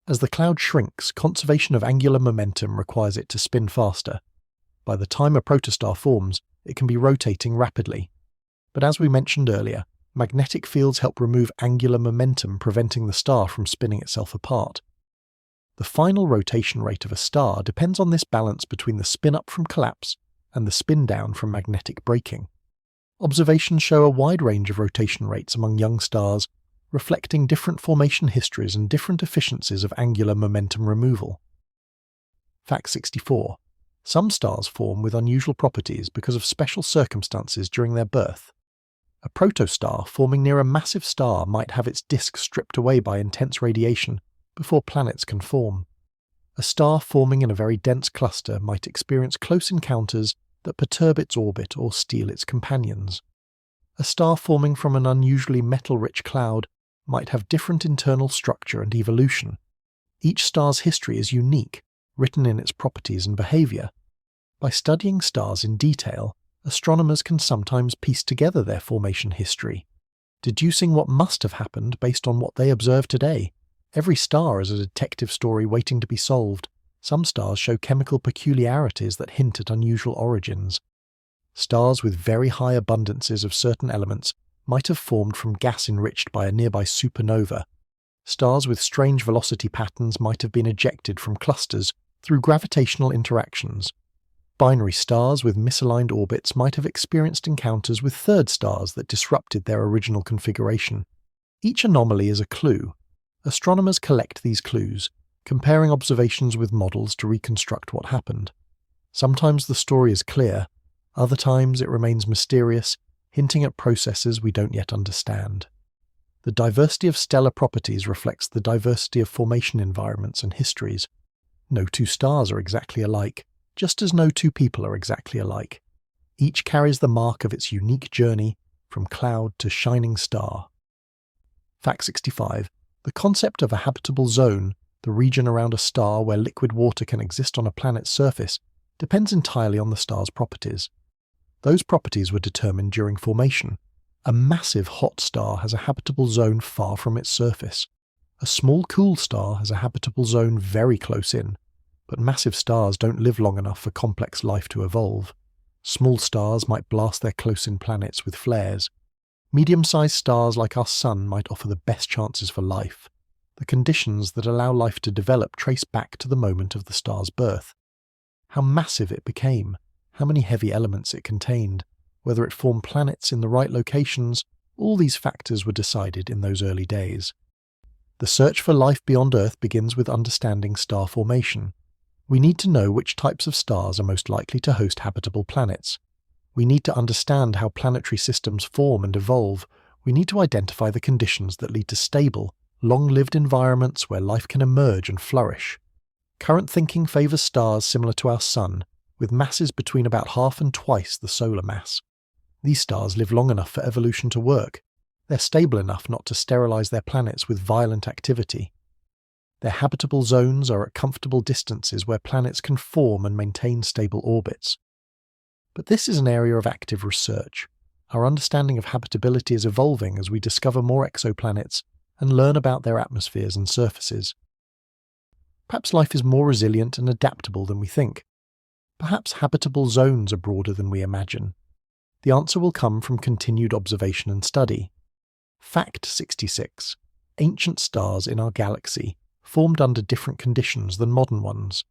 As the cloud shrinks, conservation of angular momentum requires it to spin faster. By the time a protostar forms, it can be rotating rapidly. But as we mentioned earlier, magnetic fields help remove angular momentum, preventing the star from spinning itself apart. The final rotation rate of a star depends on this balance between the spin up from collapse and the spin down from magnetic braking. Observations show a wide range of rotation rates among young stars, reflecting different formation histories and different efficiencies of angular momentum removal. Fact 64. Some stars form with unusual properties because of special circumstances during their birth. A protostar forming near a massive star might have its disk stripped away by intense radiation before planets can form. A star forming in a very dense cluster might experience close encounters that perturb its orbit or steal its companions. A star forming from an unusually metal-rich cloud might have different internal structure and evolution. Each star's history is unique, written in its properties and behavior. By studying stars in detail, astronomers can sometimes piece together their formation history, deducing what must have happened based on what they observe today. Every star is a detective story waiting to be solved. Some stars show chemical peculiarities that hint at unusual origins. Stars with very high abundances of certain elements might have formed from gas enriched by a nearby supernova. Stars with strange velocity patterns might have been ejected from clusters through gravitational interactions. Binary stars with misaligned orbits might have experienced encounters with third stars that disrupted their original configuration. Each anomaly is a clue. Astronomers collect these clues, comparing observations with models to reconstruct what happened. Sometimes the story is clear, other times it remains mysterious, hinting at processes we don't yet understand. The diversity of stellar properties reflects the diversity of formation environments and histories. No two stars are exactly alike, just as no two people are exactly alike. Each carries the mark of its unique journey from cloud to shining star. Fact 65. The concept of a habitable zone, the region around a star where liquid water can exist on a planet's surface, depends entirely on the star's properties. Those properties were determined during formation. A massive hot star has a habitable zone far from its surface. A small cool star has a habitable zone very close in. But massive stars don't live long enough for complex life to evolve. Small stars might blast their close-in planets with flares. Medium-sized stars like our Sun might offer the best chances for life. The conditions that allow life to develop trace back to the moment of the star's birth. How massive it became, how many heavy elements it contained, whether it formed planets in the right locations, all these factors were decided in those early days. The search for life beyond Earth begins with understanding star formation. We need to know which types of stars are most likely to host habitable planets. We need to understand how planetary systems form and evolve. We need to identify the conditions that lead to stable, long-lived environments where life can emerge and flourish. Current thinking favours stars similar to our Sun, with masses between about half and twice the solar mass. These stars live long enough for evolution to work. They're stable enough not to sterilize their planets with violent activity. Their habitable zones are at comfortable distances where planets can form and maintain stable orbits. But this is an area of active research. Our understanding of habitability is evolving as we discover more exoplanets and learn about their atmospheres and surfaces. Perhaps life is more resilient and adaptable than we think. Perhaps habitable zones are broader than we imagine. The answer will come from continued observation and study. Fact 66. Ancient stars in our galaxy formed under different conditions than modern ones.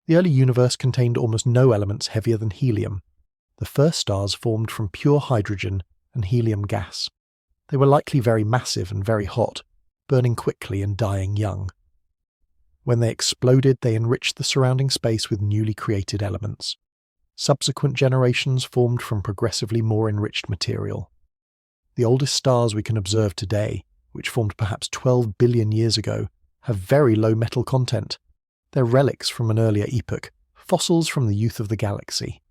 The early universe contained almost no elements heavier than helium. The first stars formed from pure hydrogen and helium gas. They were likely very massive and very hot, burning quickly and dying young. When they exploded, they enriched the surrounding space with newly created elements. Subsequent generations formed from progressively more enriched material. The oldest stars we can observe today, which formed perhaps 12 billion years ago, have very low metal content. They're relics from an earlier epoch, fossils from the youth of the galaxy.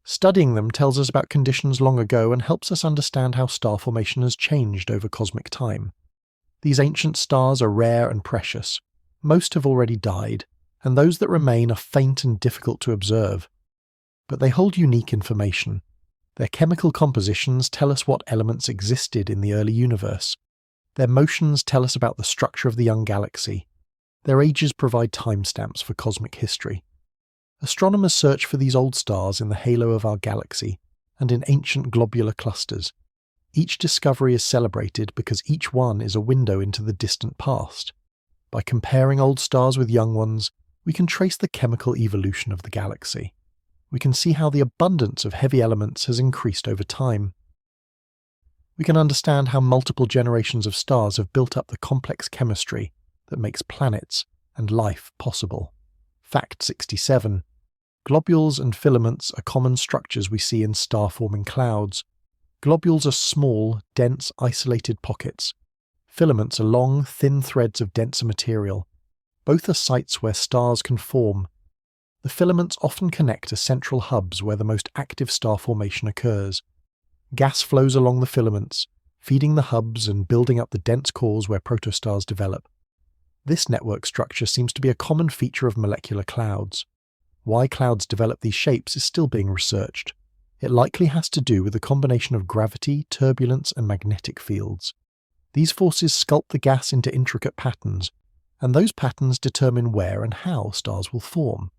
Studying them tells us about conditions long ago and helps us understand how star formation has changed over cosmic time. These ancient stars are rare and precious. Most have already died, and those that remain are faint and difficult to observe. But they hold unique information. Their chemical compositions tell us what elements existed in the early universe. Their motions tell us about the structure of the young galaxy. Their ages provide timestamps for cosmic history. Astronomers search for these old stars in the halo of our galaxy and in ancient globular clusters. Each discovery is celebrated because each one is a window into the distant past. By comparing old stars with young ones, we can trace the chemical evolution of the galaxy. We can see how the abundance of heavy elements has increased over time. We can understand how multiple generations of stars have built up the complex chemistry that makes planets and life possible. Fact 67. Globules and filaments are common structures we see in star-forming clouds. Globules are small, dense, isolated pockets. Filaments are long, thin threads of denser material. Both are sites where stars can form. The filaments often connect to central hubs where the most active star formation occurs. Gas flows along the filaments, feeding the hubs and building up the dense cores where protostars develop. This network structure seems to be a common feature of molecular clouds. Why clouds develop these shapes is still being researched. It likely has to do with a combination of gravity, turbulence, and magnetic fields. These forces sculpt the gas into intricate patterns, and those patterns determine where and how stars will form.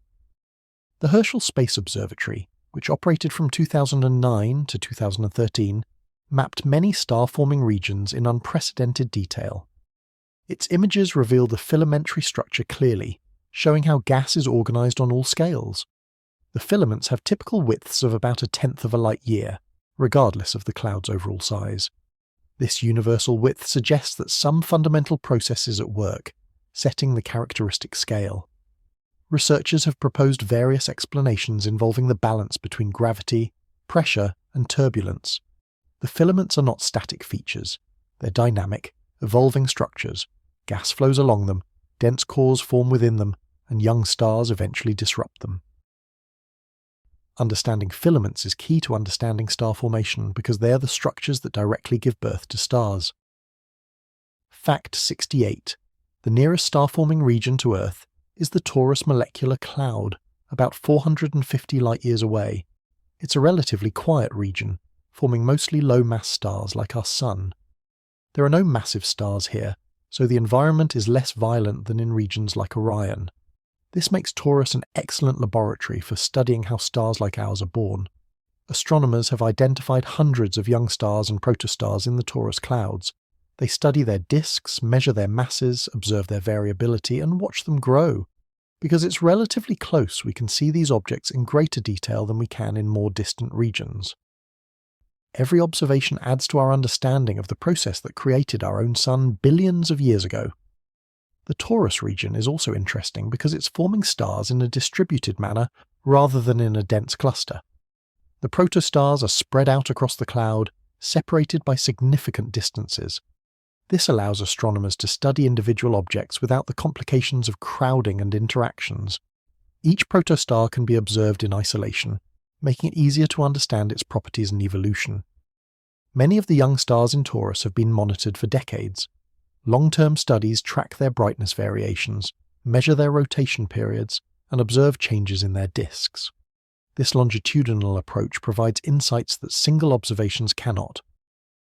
The Herschel Space Observatory, which operated from 2009 to 2013, mapped many star-forming regions in unprecedented detail. Its images reveal the filamentary structure clearly, showing how gas is organized on all scales. The filaments have typical widths of about 1/10 of a light year, regardless of the cloud's overall size. This universal width suggests that some fundamental process is at work, setting the characteristic scale. Researchers have proposed various explanations involving the balance between gravity, pressure, and turbulence. The filaments are not static features. They're dynamic, evolving structures. Gas flows along them, dense cores form within them, and young stars eventually disrupt them. Understanding filaments is key to understanding star formation because they are the structures that directly give birth to stars. Fact 68. The nearest star-forming region to Earth is the Taurus molecular cloud, about 450 light-years away. It's a relatively quiet region, forming mostly low-mass stars like our Sun. There are no massive stars here, so the environment is less violent than in regions like Orion. This makes Taurus an excellent laboratory for studying how stars like ours are born. Astronomers have identified hundreds of young stars and protostars in the Taurus clouds. They study their disks, measure their masses, observe their variability, and watch them grow. Because it's relatively close, we can see these objects in greater detail than we can in more distant regions. Every observation adds to our understanding of the process that created our own Sun billions of years ago. The Taurus region is also interesting because it's forming stars in a distributed manner rather than in a dense cluster. The protostars are spread out across the cloud, separated by significant distances. This allows astronomers to study individual objects without the complications of crowding and interactions. Each protostar can be observed in isolation, making it easier to understand its properties and evolution. Many of the young stars in Taurus have been monitored for decades. Long-term studies track their brightness variations, measure their rotation periods, and observe changes in their disks. This longitudinal approach provides insights that single observations cannot.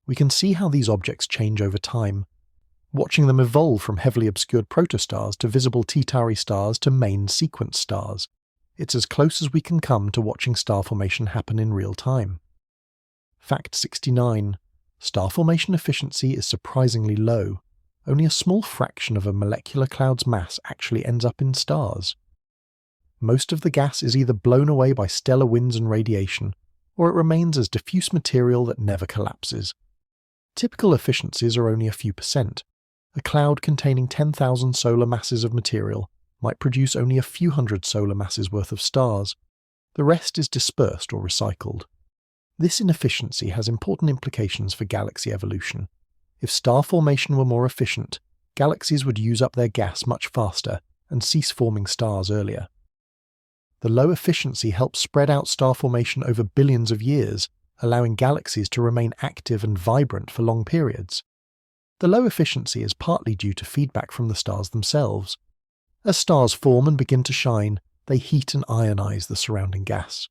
We can see how these objects change over time, watching them evolve from heavily obscured protostars to visible T-Tauri stars to main sequence stars. It's as close as we can come to watching star formation happen in real time. Fact 69. Star formation efficiency is surprisingly low. Only a small fraction of a molecular cloud's mass actually ends up in stars. Most of the gas is either blown away by stellar winds and radiation, or it remains as diffuse material that never collapses. Typical efficiencies are only a few percent. A cloud containing 10,000 solar masses of material might produce only a few hundred solar masses worth of stars. The rest is dispersed or recycled. This inefficiency has important implications for galaxy evolution. If star formation were more efficient, galaxies would use up their gas much faster and cease forming stars earlier. The low efficiency helps spread out star formation over billions of years, allowing galaxies to remain active and vibrant for long periods. The low efficiency is partly due to feedback from the stars themselves. As stars form and begin to shine, they heat and ionize the surrounding gas.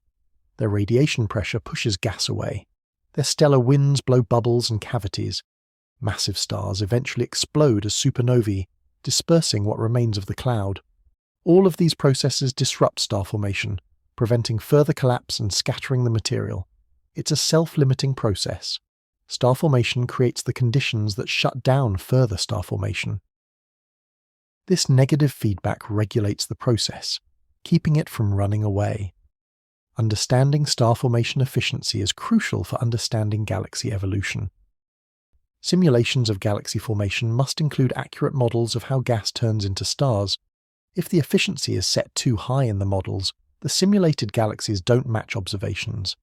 Their radiation pressure pushes gas away. Their stellar winds blow bubbles and cavities. Massive stars eventually explode as supernovae, dispersing what remains of the cloud. All of these processes disrupt star formation, preventing further collapse and scattering the material. It's a self-limiting process. Star formation creates the conditions that shut down further star formation. This negative feedback regulates the process, keeping it from running away. Understanding star formation efficiency is crucial for understanding galaxy evolution. Simulations of galaxy formation must include accurate models of how gas turns into stars. If the efficiency is set too high in the models, the simulated galaxies don't match observations.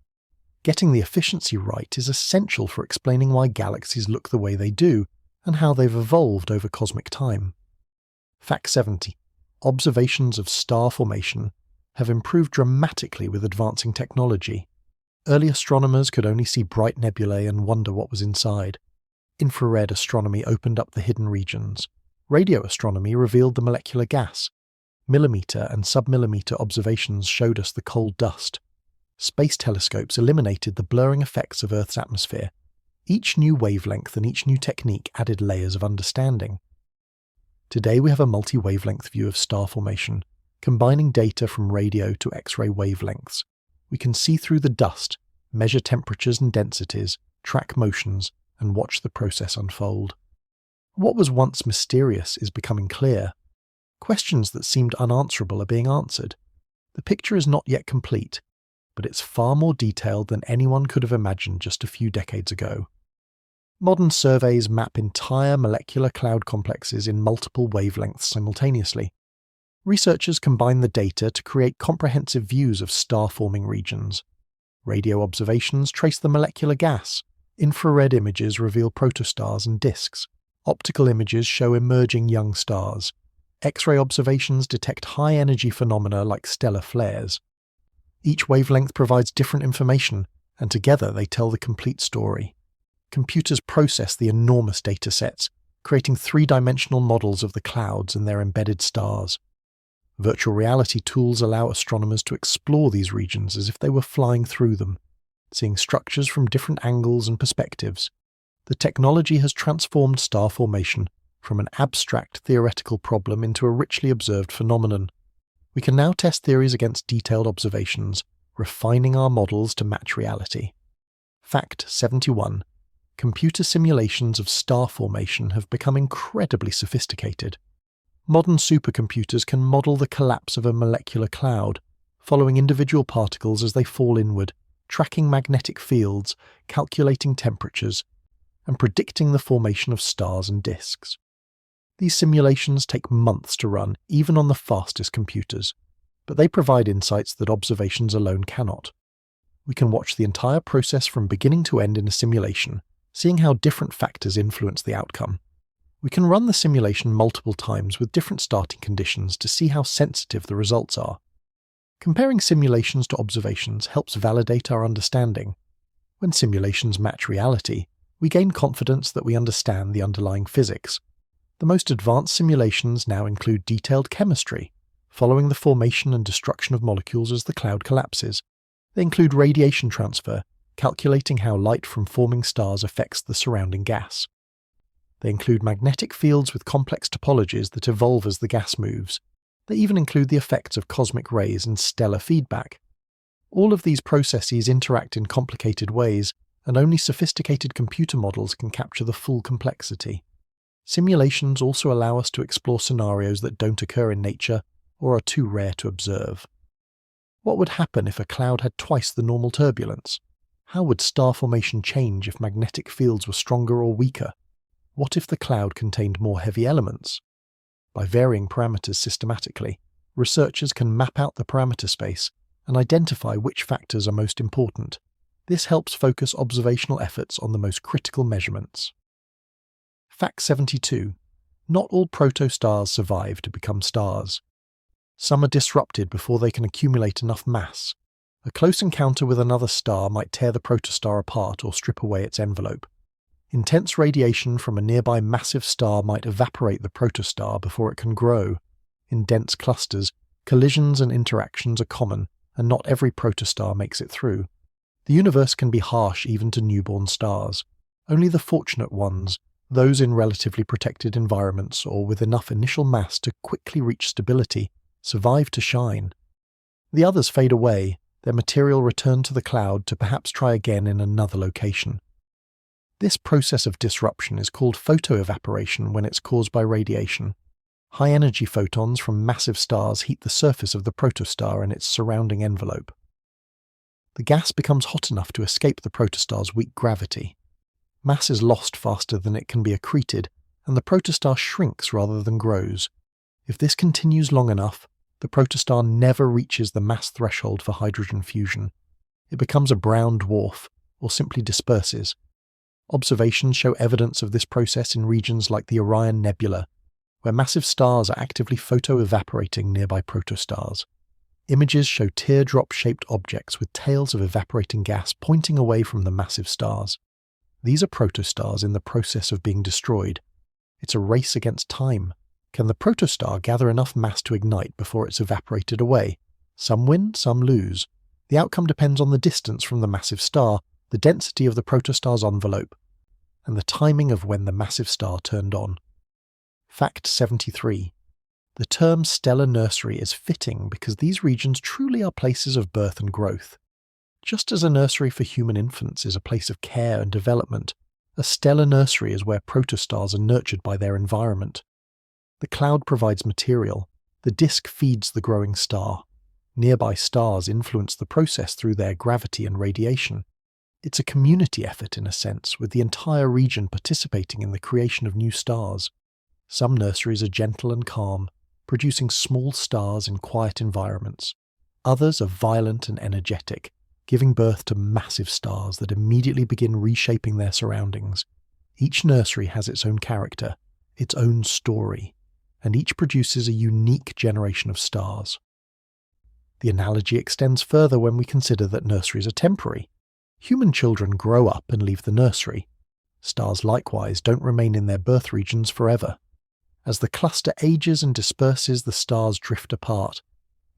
Getting the efficiency right is essential for explaining why galaxies look the way they do and how they've evolved over cosmic time. Fact 70. Observations of star formation have improved dramatically with advancing technology. Early astronomers could only see bright nebulae and wonder what was inside. Infrared astronomy opened up the hidden regions. Radio astronomy revealed the molecular gas. Millimeter and submillimeter observations showed us the cold dust. Space telescopes eliminated the blurring effects of Earth's atmosphere. Each new wavelength and each new technique added layers of understanding. Today we have a multi-wavelength view of star formation, combining data from radio to X-ray wavelengths. We can see through the dust, measure temperatures and densities, track motions, and watch the process unfold. What was once mysterious is becoming clear. Questions that seemed unanswerable are being answered. The picture is not yet complete, but it's far more detailed than anyone could have imagined just a few decades ago. Modern surveys map entire molecular cloud complexes in multiple wavelengths simultaneously. Researchers combine the data to create comprehensive views of star-forming regions. Radio observations trace the molecular gas. Infrared images reveal protostars and disks. Optical images show emerging young stars. X-ray observations detect high-energy phenomena like stellar flares. Each wavelength provides different information, and together they tell the complete story. Computers process the enormous data sets, creating three-dimensional models of the clouds and their embedded stars. Virtual reality tools allow astronomers to explore these regions as if they were flying through them, seeing structures from different angles and perspectives. The technology has transformed star formation from an abstract theoretical problem into a richly observed phenomenon. We can now test theories against detailed observations, refining our models to match reality. Fact 71. Computer simulations of star formation have become incredibly sophisticated. Modern supercomputers can model the collapse of a molecular cloud, following individual particles as they fall inward, tracking magnetic fields, calculating temperatures, and predicting the formation of stars and disks. These simulations take months to run, even on the fastest computers, but they provide insights that observations alone cannot. We can watch the entire process from beginning to end in a simulation, seeing how different factors influence the outcome. We can run the simulation multiple times with different starting conditions to see how sensitive the results are. Comparing simulations to observations helps validate our understanding. When simulations match reality, we gain confidence that we understand the underlying physics. The most advanced simulations now include detailed chemistry, following the formation and destruction of molecules as the cloud collapses. They include radiation transfer, calculating how light from forming stars affects the surrounding gas. They include magnetic fields with complex topologies that evolve as the gas moves, They even include the effects of cosmic rays and stellar feedback. All of these processes interact in complicated ways, and only sophisticated computer models can capture the full complexity. Simulations also allow us to explore scenarios that don't occur in nature or are too rare to observe. What would happen if a cloud had twice the normal turbulence? How would star formation change if magnetic fields were stronger or weaker? What if the cloud contained more heavy elements? By varying parameters systematically, researchers can map out the parameter space and identify which factors are most important. This helps focus observational efforts on the most critical measurements. Fact 72. Not all protostars survive to become stars. Some are disrupted before they can accumulate enough mass. A close encounter with another star might tear the protostar apart or strip away its envelope. Intense radiation from a nearby massive star might evaporate the protostar before it can grow. In dense clusters, collisions and interactions are common, and not every protostar makes it through. The universe can be harsh even to newborn stars. Only the fortunate ones, those in relatively protected environments or with enough initial mass to quickly reach stability, survive to shine. The others fade away, their material returned to the cloud to perhaps try again in another location. This process of disruption is called photoevaporation when it's caused by radiation. High-energy photons from massive stars heat the surface of the protostar and its surrounding envelope. The gas becomes hot enough to escape the protostar's weak gravity. Mass is lost faster than it can be accreted, and the protostar shrinks rather than grows. If this continues long enough, the protostar never reaches the mass threshold for hydrogen fusion. It becomes a brown dwarf, or simply disperses. Observations show evidence of this process in regions like the Orion Nebula, where massive stars are actively photoevaporating nearby protostars. Images show teardrop-shaped objects with tails of evaporating gas pointing away from the massive stars. These are protostars in the process of being destroyed. It's a race against time. Can the protostar gather enough mass to ignite before it's evaporated away? Some win, some lose. The outcome depends on the distance from the massive star, the density of the protostar's envelope, and the timing of when the massive star turned on. Fact 73. The term stellar nursery is fitting because these regions truly are places of birth and growth. Just as a nursery for human infants is a place of care and development, a stellar nursery is where protostars are nurtured by their environment. The cloud provides material, the disk feeds the growing star. Nearby stars influence the process through their gravity and radiation. It's a community effort in a sense, with the entire region participating in the creation of new stars. Some nurseries are gentle and calm, producing small stars in quiet environments. Others are violent and energetic, giving birth to massive stars that immediately begin reshaping their surroundings. Each nursery has its own character, its own story, and each produces a unique generation of stars. The analogy extends further when we consider that nurseries are temporary. Human children grow up and leave the nursery. Stars likewise don't remain in their birth regions forever. As the cluster ages and disperses, the stars drift apart,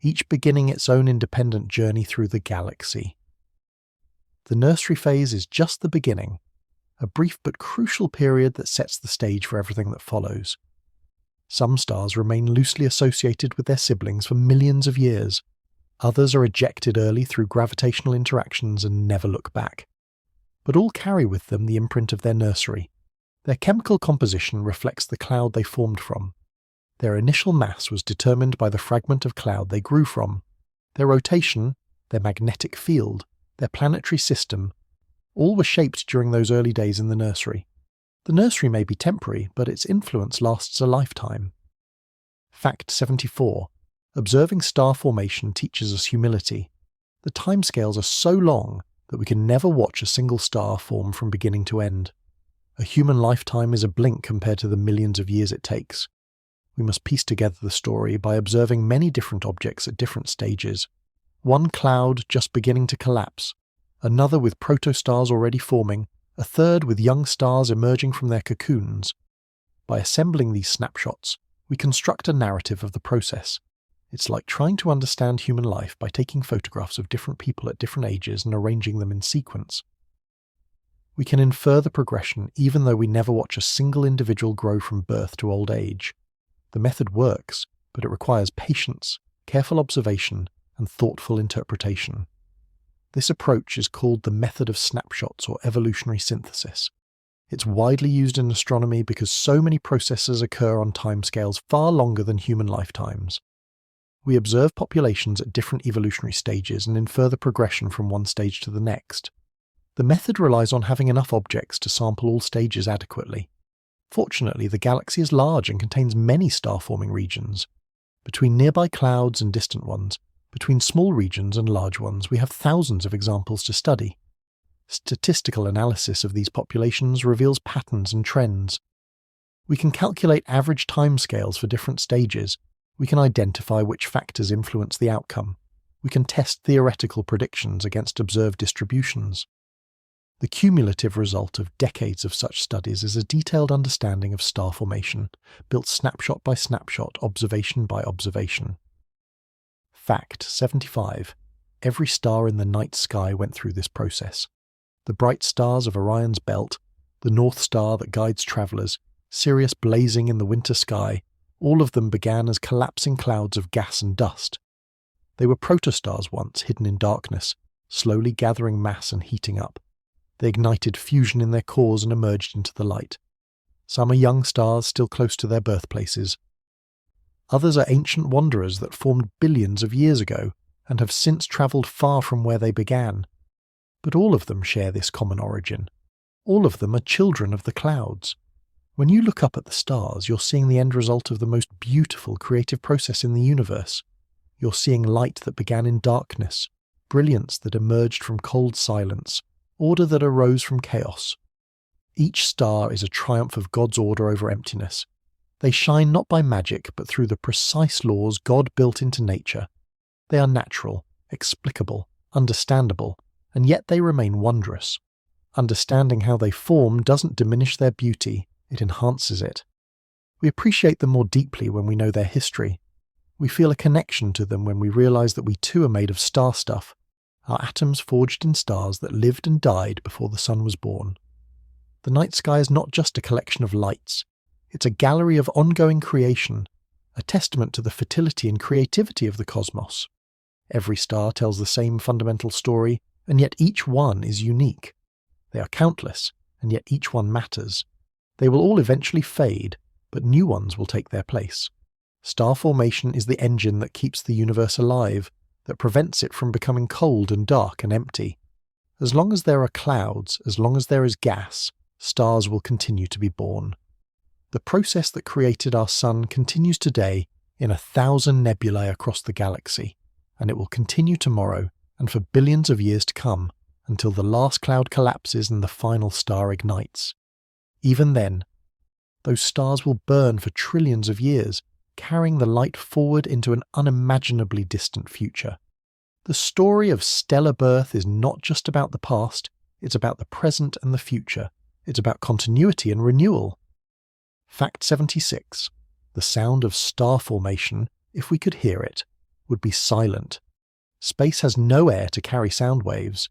each beginning its own independent journey through the galaxy. The nursery phase is just the beginning, a brief but crucial period that sets the stage for everything that follows. Some stars remain loosely associated with their siblings for millions of years. Others are ejected early through gravitational interactions and never look back. But all carry with them the imprint of their nursery. Their chemical composition reflects the cloud they formed from. Their initial mass was determined by the fragment of cloud they grew from. Their rotation, their magnetic field, their planetary system, all were shaped during those early days in the nursery. The nursery may be temporary, but its influence lasts a lifetime. Fact 74. Observing star formation teaches us humility. The timescales are so long that we can never watch a single star form from beginning to end. A human lifetime is a blink compared to the millions of years it takes. We must piece together the story by observing many different objects at different stages. One cloud just beginning to collapse, another with protostars already forming, a third with young stars emerging from their cocoons. By assembling these snapshots, we construct a narrative of the process. It's like trying to understand human life by taking photographs of different people at different ages and arranging them in sequence. We can infer the progression even though we never watch a single individual grow from birth to old age. The method works but it requires patience, careful observation, and thoughtful interpretation. This approach is called the method of snapshots or evolutionary synthesis. It's widely used in astronomy because so many processes occur on timescales far longer than human lifetimes. We observe populations at different evolutionary stages and infer the progression from one stage to the next. The method relies on having enough objects to sample all stages adequately. Fortunately, the galaxy is large and contains many star-forming regions. Between nearby clouds and distant ones, between small regions and large ones, we have thousands of examples to study. Statistical analysis of these populations reveals patterns and trends. We can calculate average timescales for different stages. We can identify which factors influence the outcome. We can test theoretical predictions against observed distributions. The cumulative result of decades of such studies is a detailed understanding of star formation, built snapshot by snapshot, observation by observation. Fact 75. Every star in the night sky went through this process. The bright stars of Orion's belt, the North Star that guides travelers, Sirius blazing in the winter sky, all of them began as collapsing clouds of gas and dust. They were protostars once, hidden in darkness, slowly gathering mass and heating up. They ignited fusion in their cores and emerged into the light. Some are young stars still close to their birthplaces. Others are ancient wanderers that formed billions of years ago and have since travelled far from where they began. But all of them share this common origin. All of them are children of the clouds. When you look up at the stars, you're seeing the end result of the most beautiful creative process in the universe. You're seeing light that began in darkness, brilliance that emerged from cold silence, order that arose from chaos. Each star is a triumph of God's order over emptiness. They shine not by magic, but through the precise laws God built into nature. They are natural, explicable, understandable, and yet they remain wondrous. Understanding how they form doesn't diminish their beauty, it enhances it. We appreciate them more deeply when we know their history. We feel a connection to them when we realize that we too are made of star stuff, our atoms forged in stars that lived and died before the sun was born. The night sky is not just a collection of lights. It's a gallery of ongoing creation, a testament to the fertility and creativity of the cosmos. Every star tells the same fundamental story, and yet each one is unique. They are countless, and yet each one matters. They will all eventually fade, but new ones will take their place. Star formation is the engine that keeps the universe alive, that prevents it from becoming cold and dark and empty. As long as there are clouds, as long as there is gas, stars will continue to be born. The process that created our sun continues today in 1,000 nebulae across the galaxy, and it will continue tomorrow and for billions of years to come, until the last cloud collapses and the final star ignites. Even then, those stars will burn for trillions of years, carrying the light forward into an unimaginably distant future. The story of stellar birth is not just about the past, it's about the present and the future. It's about continuity and renewal. Fact 76. The sound of star formation, if we could hear it, would be silent. Space has no air to carry sound waves,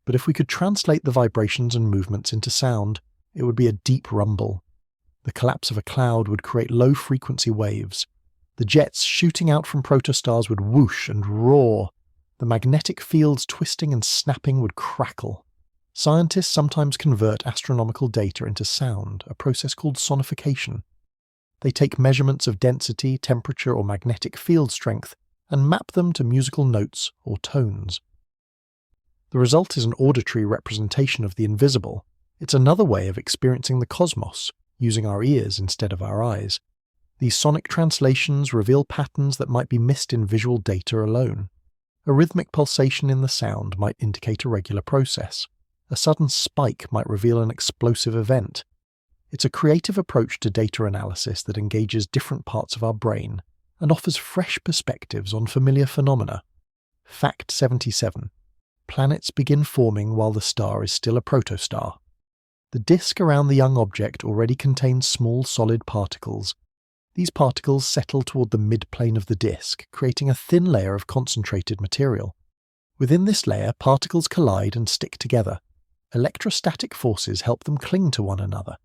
but if we could translate the vibrations and movements into sound, it would be a deep rumble. The collapse of a cloud would create low-frequency waves. The jets shooting out from protostars would whoosh and roar. The magnetic fields twisting and snapping would crackle. Scientists sometimes convert astronomical data into sound, a process called sonification. They take measurements of density, temperature, or magnetic field strength and map them to musical notes or tones. The result is an auditory representation of the invisible. It's another way of experiencing the cosmos, using our ears instead of our eyes. These sonic translations reveal patterns that might be missed in visual data alone. A rhythmic pulsation in the sound might indicate a regular process. A sudden spike might reveal an explosive event. It's a creative approach to data analysis that engages different parts of our brain and offers fresh perspectives on familiar phenomena. Fact 77. Planets begin forming while the star is still a protostar. The disk around the young object already contains small solid particles. These particles settle toward the midplane of the disk, creating a thin layer of concentrated material. Within this layer, particles collide and stick together. Electrostatic forces help them cling to one another.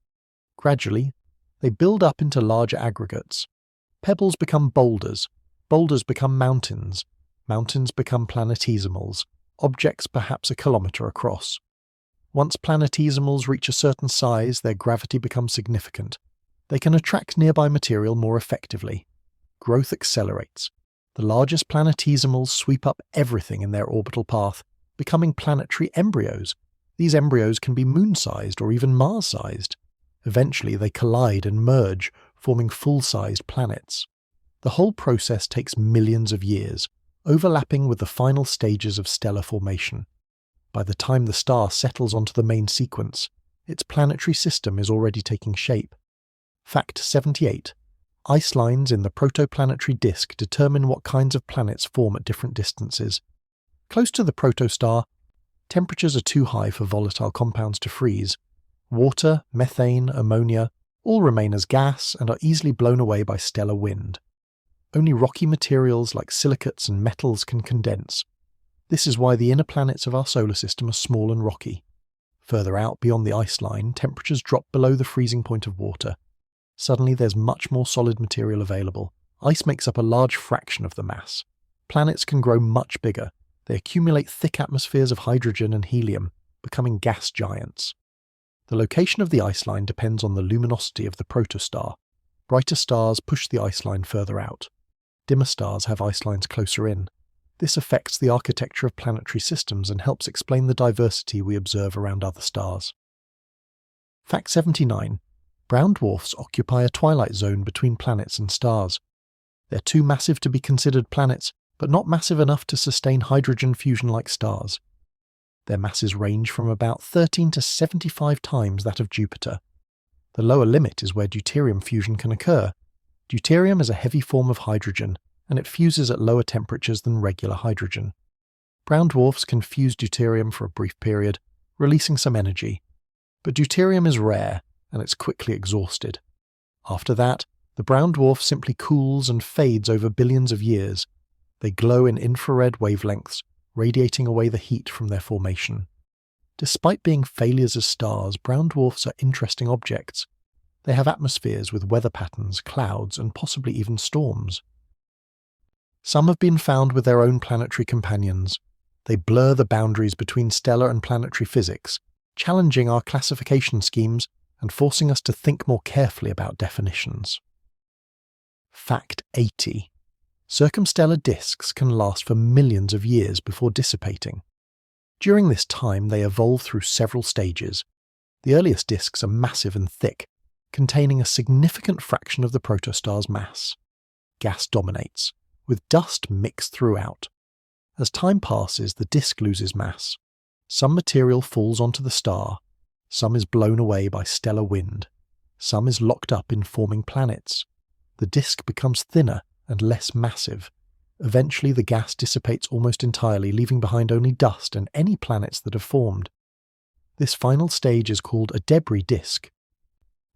Gradually, they build up into larger aggregates. Pebbles become boulders, boulders become mountains, mountains become planetesimals, objects perhaps a kilometre across. Once planetesimals reach a certain size, their gravity becomes significant. They can attract nearby material more effectively. Growth accelerates. The largest planetesimals sweep up everything in their orbital path, becoming planetary embryos. These embryos can be moon-sized or even Mars-sized. Eventually they collide and merge, forming full-sized planets. The whole process takes millions of years, overlapping with the final stages of stellar formation. By the time the star settles onto the main sequence, its planetary system is already taking shape. Fact 78. Ice lines in the protoplanetary disk determine what kinds of planets form at different distances. Close to the protostar, temperatures are too high for volatile compounds to freeze. Water, methane, ammonia all remain as gas and are easily blown away by stellar wind. Only rocky materials like silicates and metals can condense. This is why the inner planets of our solar system are small and rocky. Further out beyond the ice line, temperatures drop below the freezing point of water. Suddenly there's much more solid material available. Ice makes up a large fraction of the mass. Planets can grow much bigger. They accumulate thick atmospheres of hydrogen and helium, becoming gas giants. The location of the ice line depends on the luminosity of the protostar. Brighter stars push the ice line further out. Dimmer stars have ice lines closer in. This affects the architecture of planetary systems and helps explain the diversity we observe around other stars. Fact 79. Brown dwarfs occupy a twilight zone between planets and stars. They're too massive to be considered planets, but not massive enough to sustain hydrogen fusion like stars. Their masses range from about 13 to 75 times that of Jupiter. The lower limit is where deuterium fusion can occur. Deuterium is a heavy form of hydrogen, and it fuses at lower temperatures than regular hydrogen. Brown dwarfs can fuse deuterium for a brief period, releasing some energy. But deuterium is rare, and it's quickly exhausted. After that, the brown dwarf simply cools and fades over billions of years. They glow in infrared wavelengths, radiating away the heat from their formation. Despite being failures as stars, brown dwarfs are interesting objects. They have atmospheres with weather patterns, clouds, and possibly even storms. Some have been found with their own planetary companions. They blur the boundaries between stellar and planetary physics, challenging our classification schemes and forcing us to think more carefully about definitions. Fact 80. Circumstellar disks can last for millions of years before dissipating. During this time, they evolve through several stages. The earliest disks are massive and thick, containing a significant fraction of the protostar's mass. Gas dominates, with dust mixed throughout. As time passes, the disk loses mass. Some material falls onto the star, some is blown away by stellar wind, some is locked up in forming planets. The disk becomes thinner and less massive. Eventually the gas dissipates almost entirely, leaving behind only dust and any planets that have formed. This final stage is called a debris disk.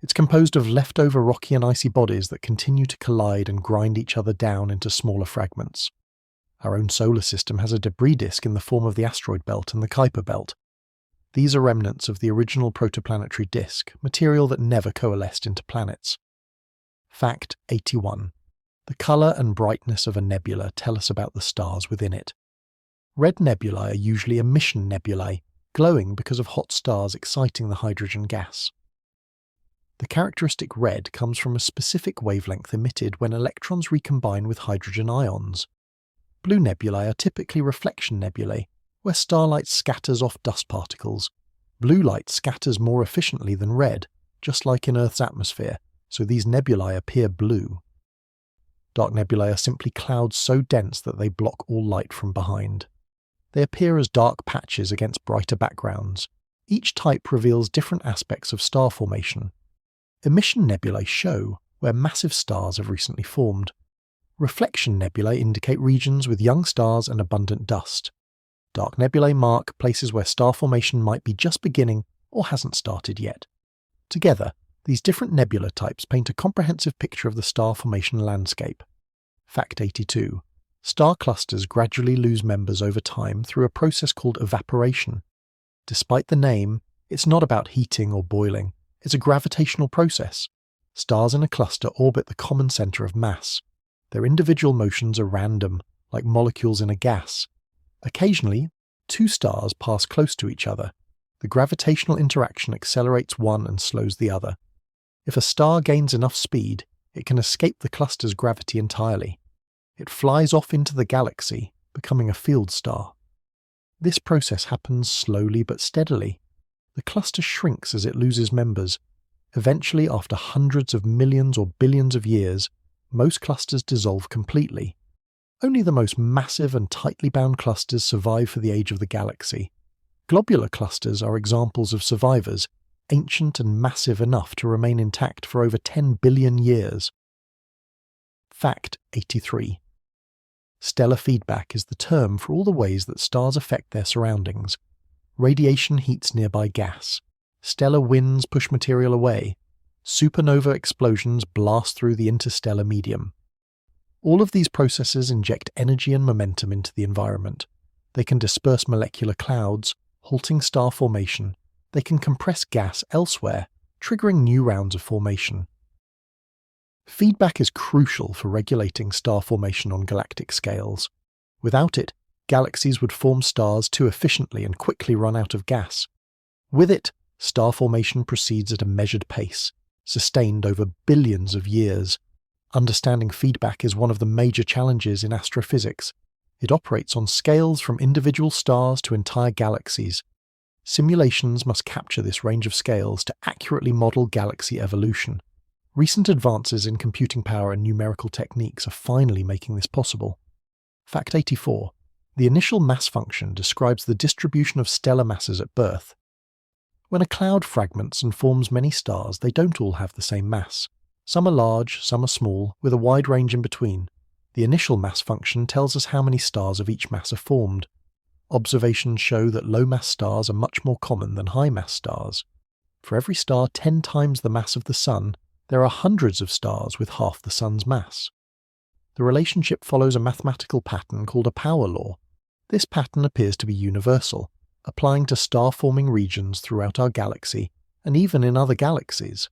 It's composed of leftover rocky and icy bodies that continue to collide and grind each other down into smaller fragments. Our own solar system has a debris disk in the form of the asteroid belt and the Kuiper belt. These are remnants of the original protoplanetary disk, material that never coalesced into planets. Fact 81. The colour and brightness of a nebula tell us about the stars within it. Red nebulae are usually emission nebulae, glowing because of hot stars exciting the hydrogen gas. The characteristic red comes from a specific wavelength emitted when electrons recombine with hydrogen ions. Blue nebulae are typically reflection nebulae, where starlight scatters off dust particles. Blue light scatters more efficiently than red, just like in Earth's atmosphere, so these nebulae appear blue. Dark nebulae are simply clouds so dense that they block all light from behind. They appear as dark patches against brighter backgrounds. Each type reveals different aspects of star formation. Emission nebulae show where massive stars have recently formed. Reflection nebulae indicate regions with young stars and abundant dust. Dark nebulae mark places where star formation might be just beginning or hasn't started yet. Together, these different nebula types paint a comprehensive picture of the star formation landscape. Fact 82. Star clusters gradually lose members over time through a process called evaporation. Despite the name, it's not about heating or boiling. It's a gravitational process. Stars in a cluster orbit the common center of mass. Their individual motions are random, like molecules in a gas. Occasionally, two stars pass close to each other. The gravitational interaction accelerates one and slows the other. If a star gains enough speed, it can escape the cluster's gravity entirely. It flies off into the galaxy, becoming a field star. This process happens slowly but steadily. The cluster shrinks as it loses members. Eventually, after hundreds of millions or billions of years, most clusters dissolve completely. Only the most massive and tightly bound clusters survive for the age of the galaxy. Globular clusters are examples of survivors, ancient and massive enough to remain intact for over 10 billion years. Fact 83. Stellar feedback is the term for all the ways that stars affect their surroundings. Radiation heats nearby gas. Stellar winds push material away. Supernova explosions blast through the interstellar medium. All of these processes inject energy and momentum into the environment. They can disperse molecular clouds, halting star formation. They can compress gas elsewhere, triggering new rounds of formation. Feedback is crucial for regulating star formation on galactic scales. Without it, galaxies would form stars too efficiently and quickly run out of gas. With it, star formation proceeds at a measured pace, sustained over billions of years. Understanding feedback is one of the major challenges in astrophysics. It operates on scales from individual stars to entire galaxies. Simulations must capture this range of scales to accurately model galaxy evolution. Recent advances in computing power and numerical techniques are finally making this possible. Fact 84. The initial mass function describes the distribution of stellar masses at birth. When a cloud fragments and forms many stars, they don't all have the same mass. Some are large, some are small, with a wide range in between. The initial mass function tells us how many stars of each mass are formed. Observations show that low-mass stars are much more common than high-mass stars. For every star 10 times the mass of the Sun, there are hundreds of stars with half the Sun's mass. The relationship follows a mathematical pattern called a power law. This pattern appears to be universal, applying to star-forming regions throughout our galaxy, and even in other galaxies.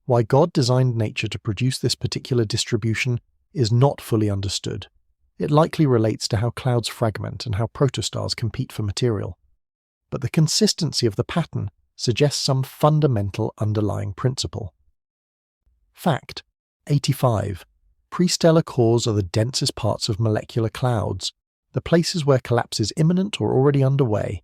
Why God designed nature to produce this particular distribution is not fully understood. It likely relates to how clouds fragment and how protostars compete for material. But the consistency of the pattern suggests some fundamental underlying principle. Fact 85. Prestellar cores are the densest parts of molecular clouds, the places where collapse is imminent or already underway.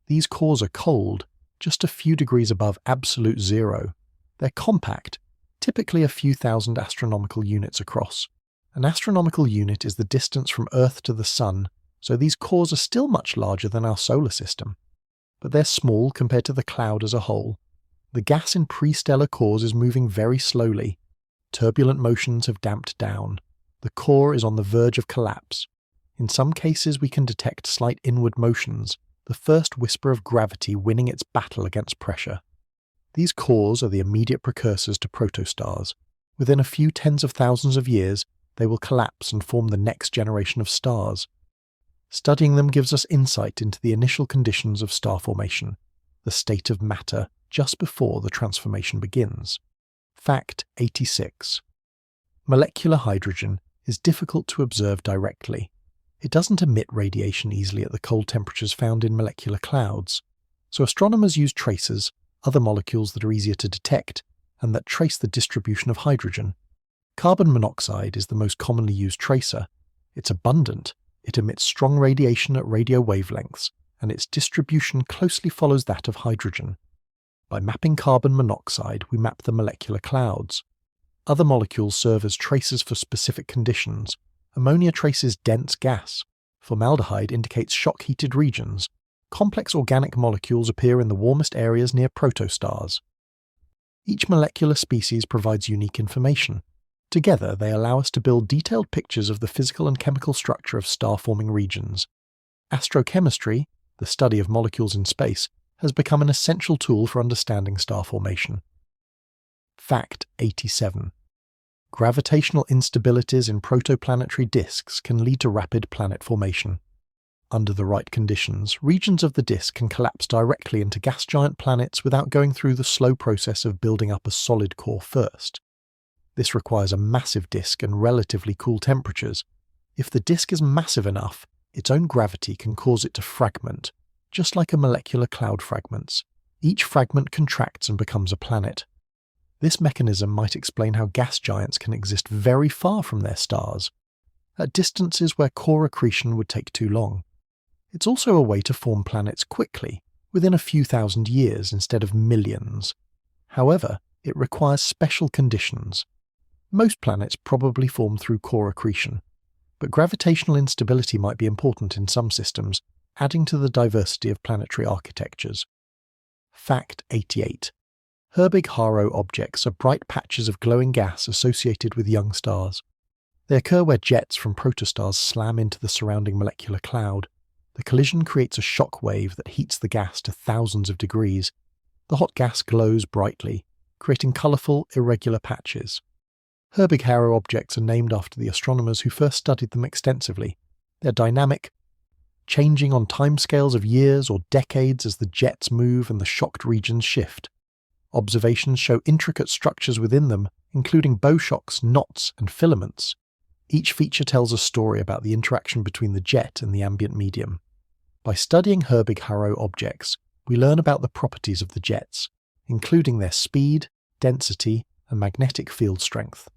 These cores are cold, just a few degrees above absolute zero. They're compact, typically a few thousand astronomical units across. An astronomical unit is the distance from Earth to the Sun, so these cores are still much larger than our solar system. But they're small compared to the cloud as a whole. The gas in prestellar cores is moving very slowly. Turbulent motions have damped down. The core is on the verge of collapse. In some cases we can detect slight inward motions, the first whisper of gravity winning its battle against pressure. These cores are the immediate precursors to protostars. Within a few tens of thousands of years, they will collapse and form the next generation of stars. Studying them gives us insight into the initial conditions of star formation, the state of matter just before the transformation begins. Fact 86. Molecular hydrogen is difficult to observe directly. It doesn't emit radiation easily at the cold temperatures found in molecular clouds, so astronomers use tracers, other molecules that are easier to detect, and that trace the distribution of hydrogen. Carbon monoxide is the most commonly used tracer. It's abundant, it emits strong radiation at radio wavelengths, and its distribution closely follows that of hydrogen. By mapping carbon monoxide, we map the molecular clouds. Other molecules serve as tracers for specific conditions. Ammonia traces dense gas. Formaldehyde indicates shock-heated regions. Complex organic molecules appear in the warmest areas near protostars. Each molecular species provides unique information. Together, they allow us to build detailed pictures of the physical and chemical structure of star-forming regions. Astrochemistry, the study of molecules in space, has become an essential tool for understanding star formation. Fact 87. Gravitational instabilities in protoplanetary disks can lead to rapid planet formation. Under the right conditions, regions of the disk can collapse directly into gas giant planets without going through the slow process of building up a solid core first. This requires a massive disk and relatively cool temperatures. If the disk is massive enough, its own gravity can cause it to fragment, just like a molecular cloud fragments. Each fragment contracts and becomes a planet. This mechanism might explain how gas giants can exist very far from their stars, at distances where core accretion would take too long. It's also a way to form planets quickly, within a few thousand years instead of millions. However, it requires special conditions. Most planets probably form through core accretion, but gravitational instability might be important in some systems, adding to the diversity of planetary architectures. Fact 88. Herbig-Haro objects are bright patches of glowing gas associated with young stars. They occur where jets from protostars slam into the surrounding molecular cloud. The collision creates a shock wave that heats the gas to thousands of degrees. The hot gas glows brightly, creating colourful, irregular patches. Herbig-Haro objects are named after the astronomers who first studied them extensively. They're dynamic, changing on timescales of years or decades as the jets move and the shocked regions shift. Observations show intricate structures within them, including bow shocks, knots, and filaments. Each feature tells a story about the interaction between the jet and the ambient medium. By studying Herbig-Haro objects, we learn about the properties of the jets, including their speed, density, and magnetic field strength.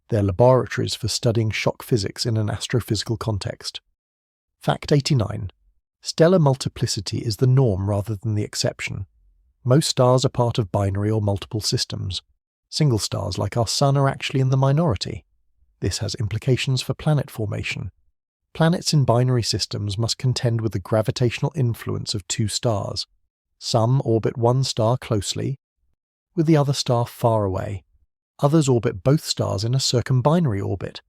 They're laboratories for studying shock physics in an astrophysical context. Fact 89. Stellar multiplicity is the norm rather than the exception. Most stars are part of binary or multiple systems. Single stars like our Sun are actually in the minority. This has implications for planet formation. Planets in binary systems must contend with the gravitational influence of two stars. Some orbit one star closely, with the other star far away. Others orbit both stars in a circumbinary orbit.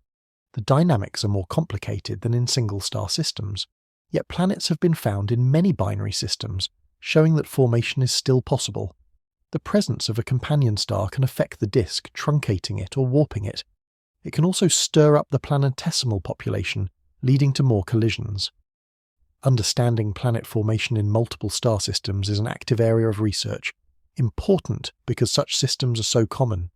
The dynamics are more complicated than in single-star systems, yet planets have been found in many binary systems, showing that formation is still possible. The presence of a companion star can affect the disk, truncating it or warping it. It can also stir up the planetesimal population, leading to more collisions. Understanding planet formation in multiple star systems is an active area of research, important because such systems are so common.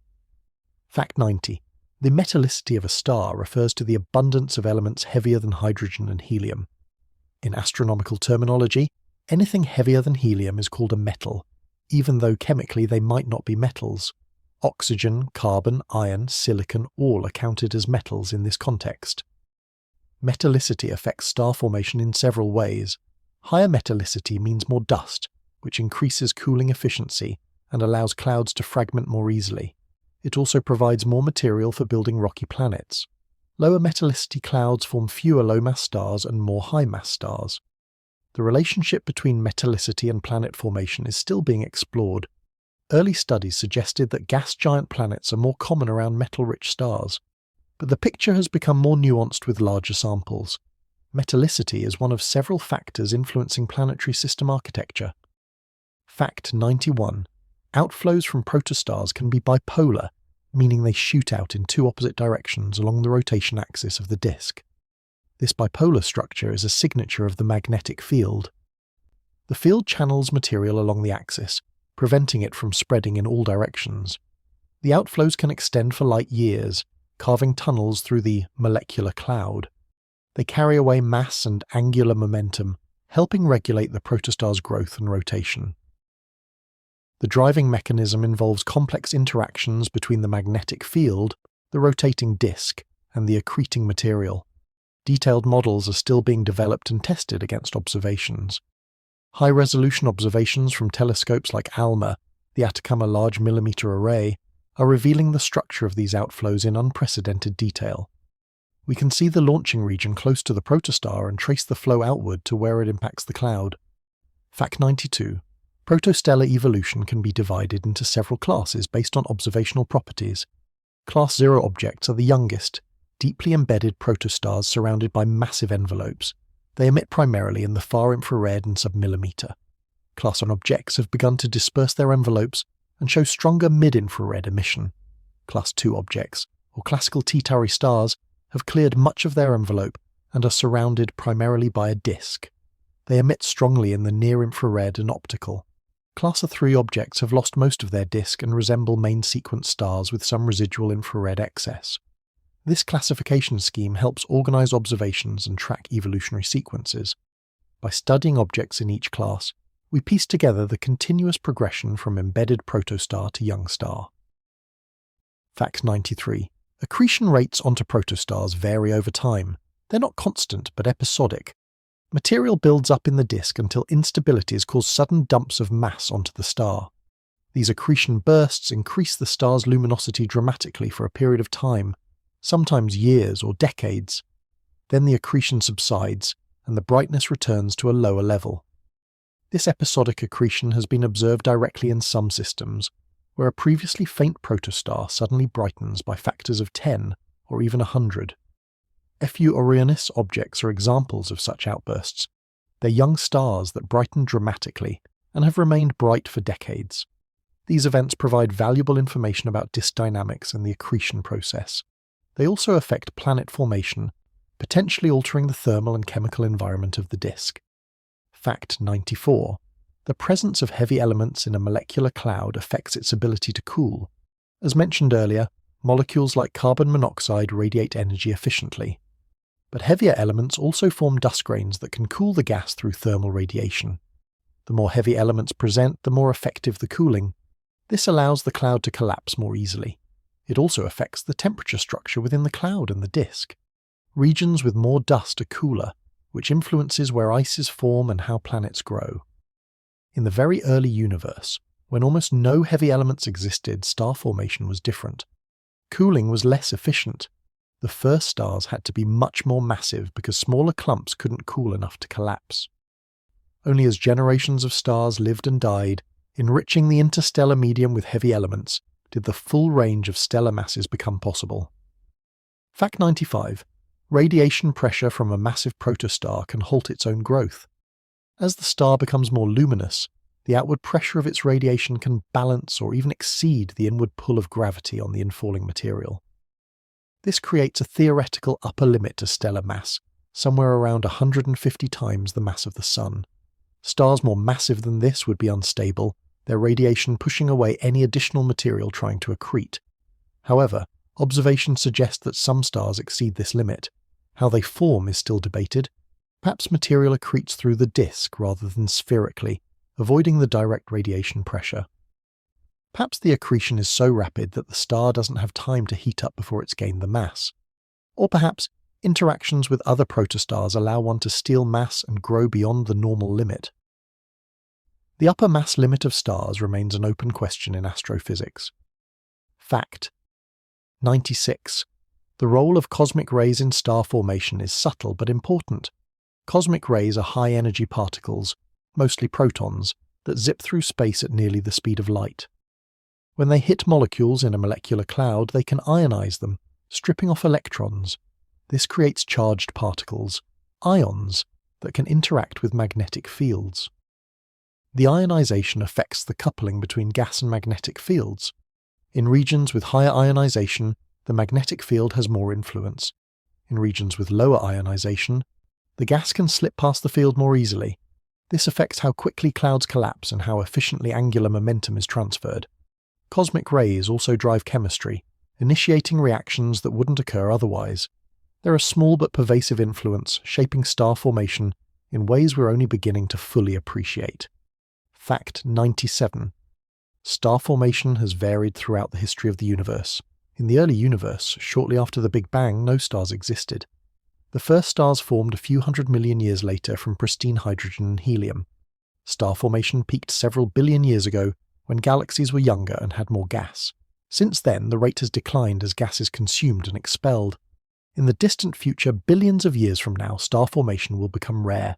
Fact 90. The metallicity of a star refers to the abundance of elements heavier than hydrogen and helium. In astronomical terminology, anything heavier than helium is called a metal, even though chemically they might not be metals. Oxygen, carbon, iron, silicon all are counted as metals in this context. Metallicity affects star formation in several ways. Higher metallicity means more dust, which increases cooling efficiency and allows clouds to fragment more easily. It also provides more material for building rocky planets. Lower metallicity clouds form fewer low-mass stars and more high-mass stars. The relationship between metallicity and planet formation is still being explored. Early studies suggested that gas giant planets are more common around metal-rich stars, but the picture has become more nuanced with larger samples. Metallicity is one of several factors influencing planetary system architecture. Fact 91. Outflows from protostars can be bipolar, meaning they shoot out in two opposite directions along the rotation axis of the disk. This bipolar structure is a signature of the magnetic field. The field channels material along the axis, preventing it from spreading in all directions. The outflows can extend for light years, carving tunnels through the molecular cloud. They carry away mass and angular momentum, helping regulate the protostar's growth and rotation. The driving mechanism involves complex interactions between the magnetic field, the rotating disk, and the accreting material. Detailed models are still being developed and tested against observations. High-resolution observations from telescopes like ALMA, the Atacama Large Millimeter Array, are revealing the structure of these outflows in unprecedented detail. We can see the launching region close to the protostar and trace the flow outward to where it impacts the cloud. Fact 92. Protostellar evolution can be divided into several classes based on observational properties. Class 0 objects are the youngest, deeply embedded protostars surrounded by massive envelopes. They emit primarily in the far infrared and submillimeter. Class 1 objects have begun to disperse their envelopes and show stronger mid-infrared emission. Class 2 objects, or classical T-Tauri stars, have cleared much of their envelope and are surrounded primarily by a disk. They emit strongly in the near-infrared and optical. Cluster 3 objects have lost most of their disk and resemble main sequence stars with some residual infrared excess. This classification scheme helps organize observations and track evolutionary sequences. By studying objects in each class, we piece together the continuous progression from embedded protostar to young star. Fact 93. Accretion rates onto protostars vary over time. They're not constant, but episodic. Material builds up in the disk until instabilities cause sudden dumps of mass onto the star. These accretion bursts increase the star's luminosity dramatically for a period of time, sometimes years or decades. Then the accretion subsides, and the brightness returns to a lower level. This episodic accretion has been observed directly in some systems, where a previously faint protostar suddenly brightens by factors of 10 or even 100. Fu Orionis objects are examples of such outbursts. They're young stars that brighten dramatically and have remained bright for decades. These events provide valuable information about disk dynamics and the accretion process. They also affect planet formation, potentially altering the thermal and chemical environment of the disk. Fact 94. The presence of heavy elements in a molecular cloud affects its ability to cool. As mentioned earlier, molecules like carbon monoxide radiate energy efficiently. But heavier elements also form dust grains that can cool the gas through thermal radiation. The more heavy elements present, the more effective the cooling. This allows the cloud to collapse more easily. It also affects the temperature structure within the cloud and the disk. Regions with more dust are cooler, which influences where ices form and how planets grow. In the very early universe, when almost no heavy elements existed, star formation was different. Cooling was less efficient. The first stars had to be much more massive because smaller clumps couldn't cool enough to collapse. Only as generations of stars lived and died, enriching the interstellar medium with heavy elements, did the full range of stellar masses become possible. Fact 95. Radiation pressure from a massive protostar can halt its own growth. As the star becomes more luminous, the outward pressure of its radiation can balance or even exceed the inward pull of gravity on the infalling material. This creates a theoretical upper limit to stellar mass, somewhere around 150 times the mass of the Sun. Stars more massive than this would be unstable, their radiation pushing away any additional material trying to accrete. However, observations suggest that some stars exceed this limit. How they form is still debated. Perhaps material accretes through the disk rather than spherically, avoiding the direct radiation pressure. Perhaps the accretion is so rapid that the star doesn't have time to heat up before it's gained the mass. Or perhaps interactions with other protostars allow one to steal mass and grow beyond the normal limit. The upper mass limit of stars remains an open question in astrophysics. Fact 96. The role of cosmic rays in star formation is subtle but important. Cosmic rays are high-energy particles, mostly protons, that zip through space at nearly the speed of light. When they hit molecules in a molecular cloud, they can ionize them, stripping off electrons. This creates charged particles, ions, that can interact with magnetic fields. The ionization affects the coupling between gas and magnetic fields. In regions with higher ionization, the magnetic field has more influence. In regions with lower ionization, the gas can slip past the field more easily. This affects how quickly clouds collapse and how efficiently angular momentum is transferred. Cosmic rays also drive chemistry, initiating reactions that wouldn't occur otherwise. They're a small but pervasive influence, shaping star formation in ways we're only beginning to fully appreciate. Fact 97. Star formation has varied throughout the history of the universe. In the early universe, shortly after the Big Bang, no stars existed. The first stars formed a few 100 million years later from pristine hydrogen and helium. Star formation peaked several billion years ago when galaxies were younger and had more gas. Since then, the rate has declined as gas is consumed and expelled. In the distant future, billions of years from now, star formation will become rare.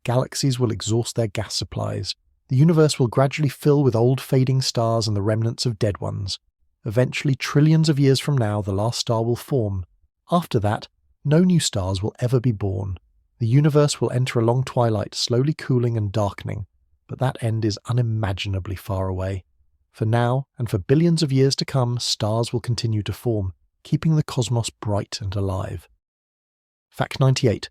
Galaxies will exhaust their gas supplies. The universe will gradually fill with old fading stars and the remnants of dead ones. Eventually, trillions of years from now, the last star will form. After that, no new stars will ever be born. The universe will enter a long twilight, slowly cooling and darkening, but that end is unimaginably far away. For now, and for billions of years to come, stars will continue to form, keeping the cosmos bright and alive. Fact 98.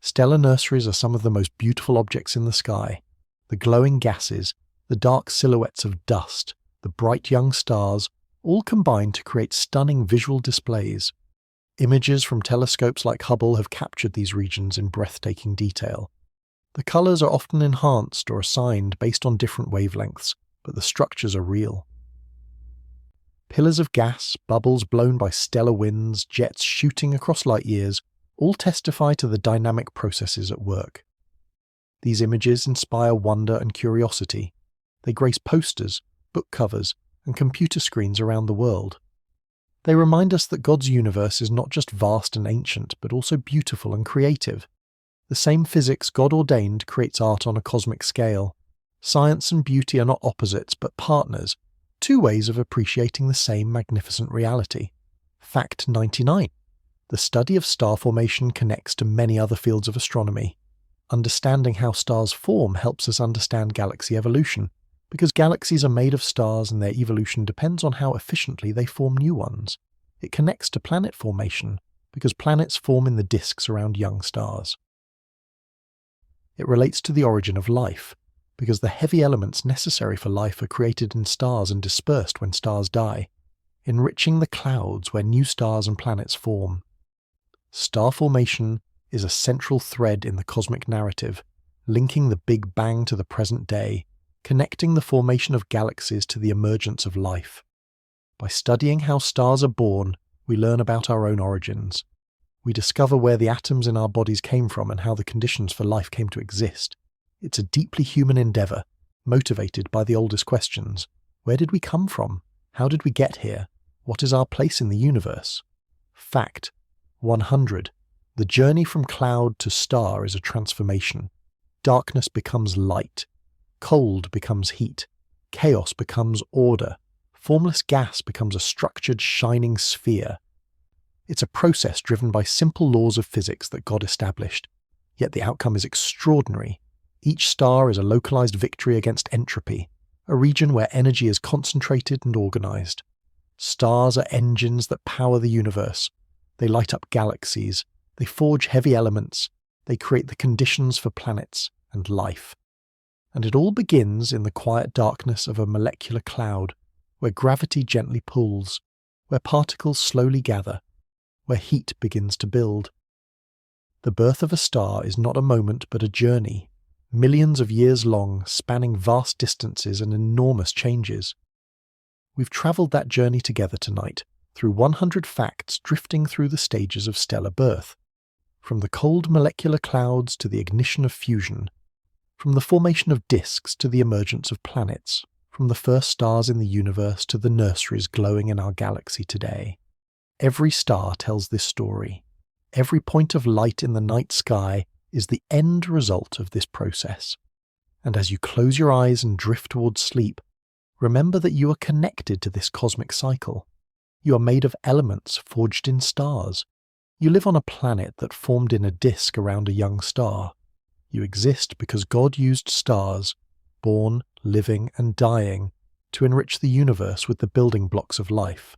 Stellar nurseries are some of the most beautiful objects in the sky. The the glowing gases, the dark silhouettes of dust, the bright young stars, all combine to create stunning visual displays. Images from telescopes like Hubble have captured these regions in breathtaking detail. The colours are often enhanced or assigned based on different wavelengths, but the structures are real. Pillars of gas, bubbles blown by stellar winds, jets shooting across light years, all testify to the dynamic processes at work. These images inspire wonder and curiosity. They grace posters, book covers, and computer screens around the world. They remind us that God's universe is not just vast and ancient, but also beautiful and creative. The same physics God ordained creates art on a cosmic scale. Science and beauty are not opposites, but partners, two ways of appreciating the same magnificent reality. Fact 99. The study of star formation connects to many other fields of astronomy. Understanding how stars form helps us understand galaxy evolution, because galaxies are made of stars and their evolution depends on how efficiently they form new ones. It connects to planet formation, because planets form in the disks around young stars. It relates to the origin of life, because the heavy elements necessary for life are created in stars and dispersed when stars die, enriching the clouds where new stars and planets form. Star formation is a central thread in the cosmic narrative, linking the Big Bang to the present day, connecting the formation of galaxies to the emergence of life. By studying how stars are born, we learn about our own origins. We discover where the atoms in our bodies came from and how the conditions for life came to exist. It's a deeply human endeavour, motivated by the oldest questions. Where did we come from? How did we get here? What is our place in the universe? Fact 100. The journey from cloud to star is a transformation. Darkness becomes light. Cold becomes heat. Chaos becomes order. Formless gas becomes a structured, shining sphere. It's a process driven by simple laws of physics that God established. Yet the outcome is extraordinary. Each star is a localized victory against entropy, a region where energy is concentrated and organized. Stars are engines that power the universe. They light up galaxies. They forge heavy elements. They create the conditions for planets and life. And it all begins in the quiet darkness of a molecular cloud, where gravity gently pulls, where particles slowly gather, where heat begins to build. The birth of a star is not a moment but a journey, millions of years long, spanning vast distances and enormous changes. We've travelled that journey together tonight, through 100 facts drifting through the stages of stellar birth, from the cold molecular clouds to the ignition of fusion, from the formation of disks to the emergence of planets, from the first stars in the universe to the nurseries glowing in our galaxy today. Every star tells this story. Every point of light in the night sky is the end result of this process. And as you close your eyes and drift towards sleep, remember that you are connected to this cosmic cycle. You are made of elements forged in stars. You live on a planet that formed in a disk around a young star. You exist because God used stars, born, living, and dying, to enrich the universe with the building blocks of life.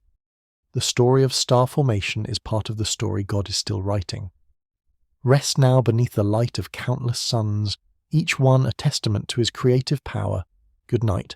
The story of star formation is part of the story God is still writing. Rest now beneath the light of countless suns, each one a testament to his creative power. Good night.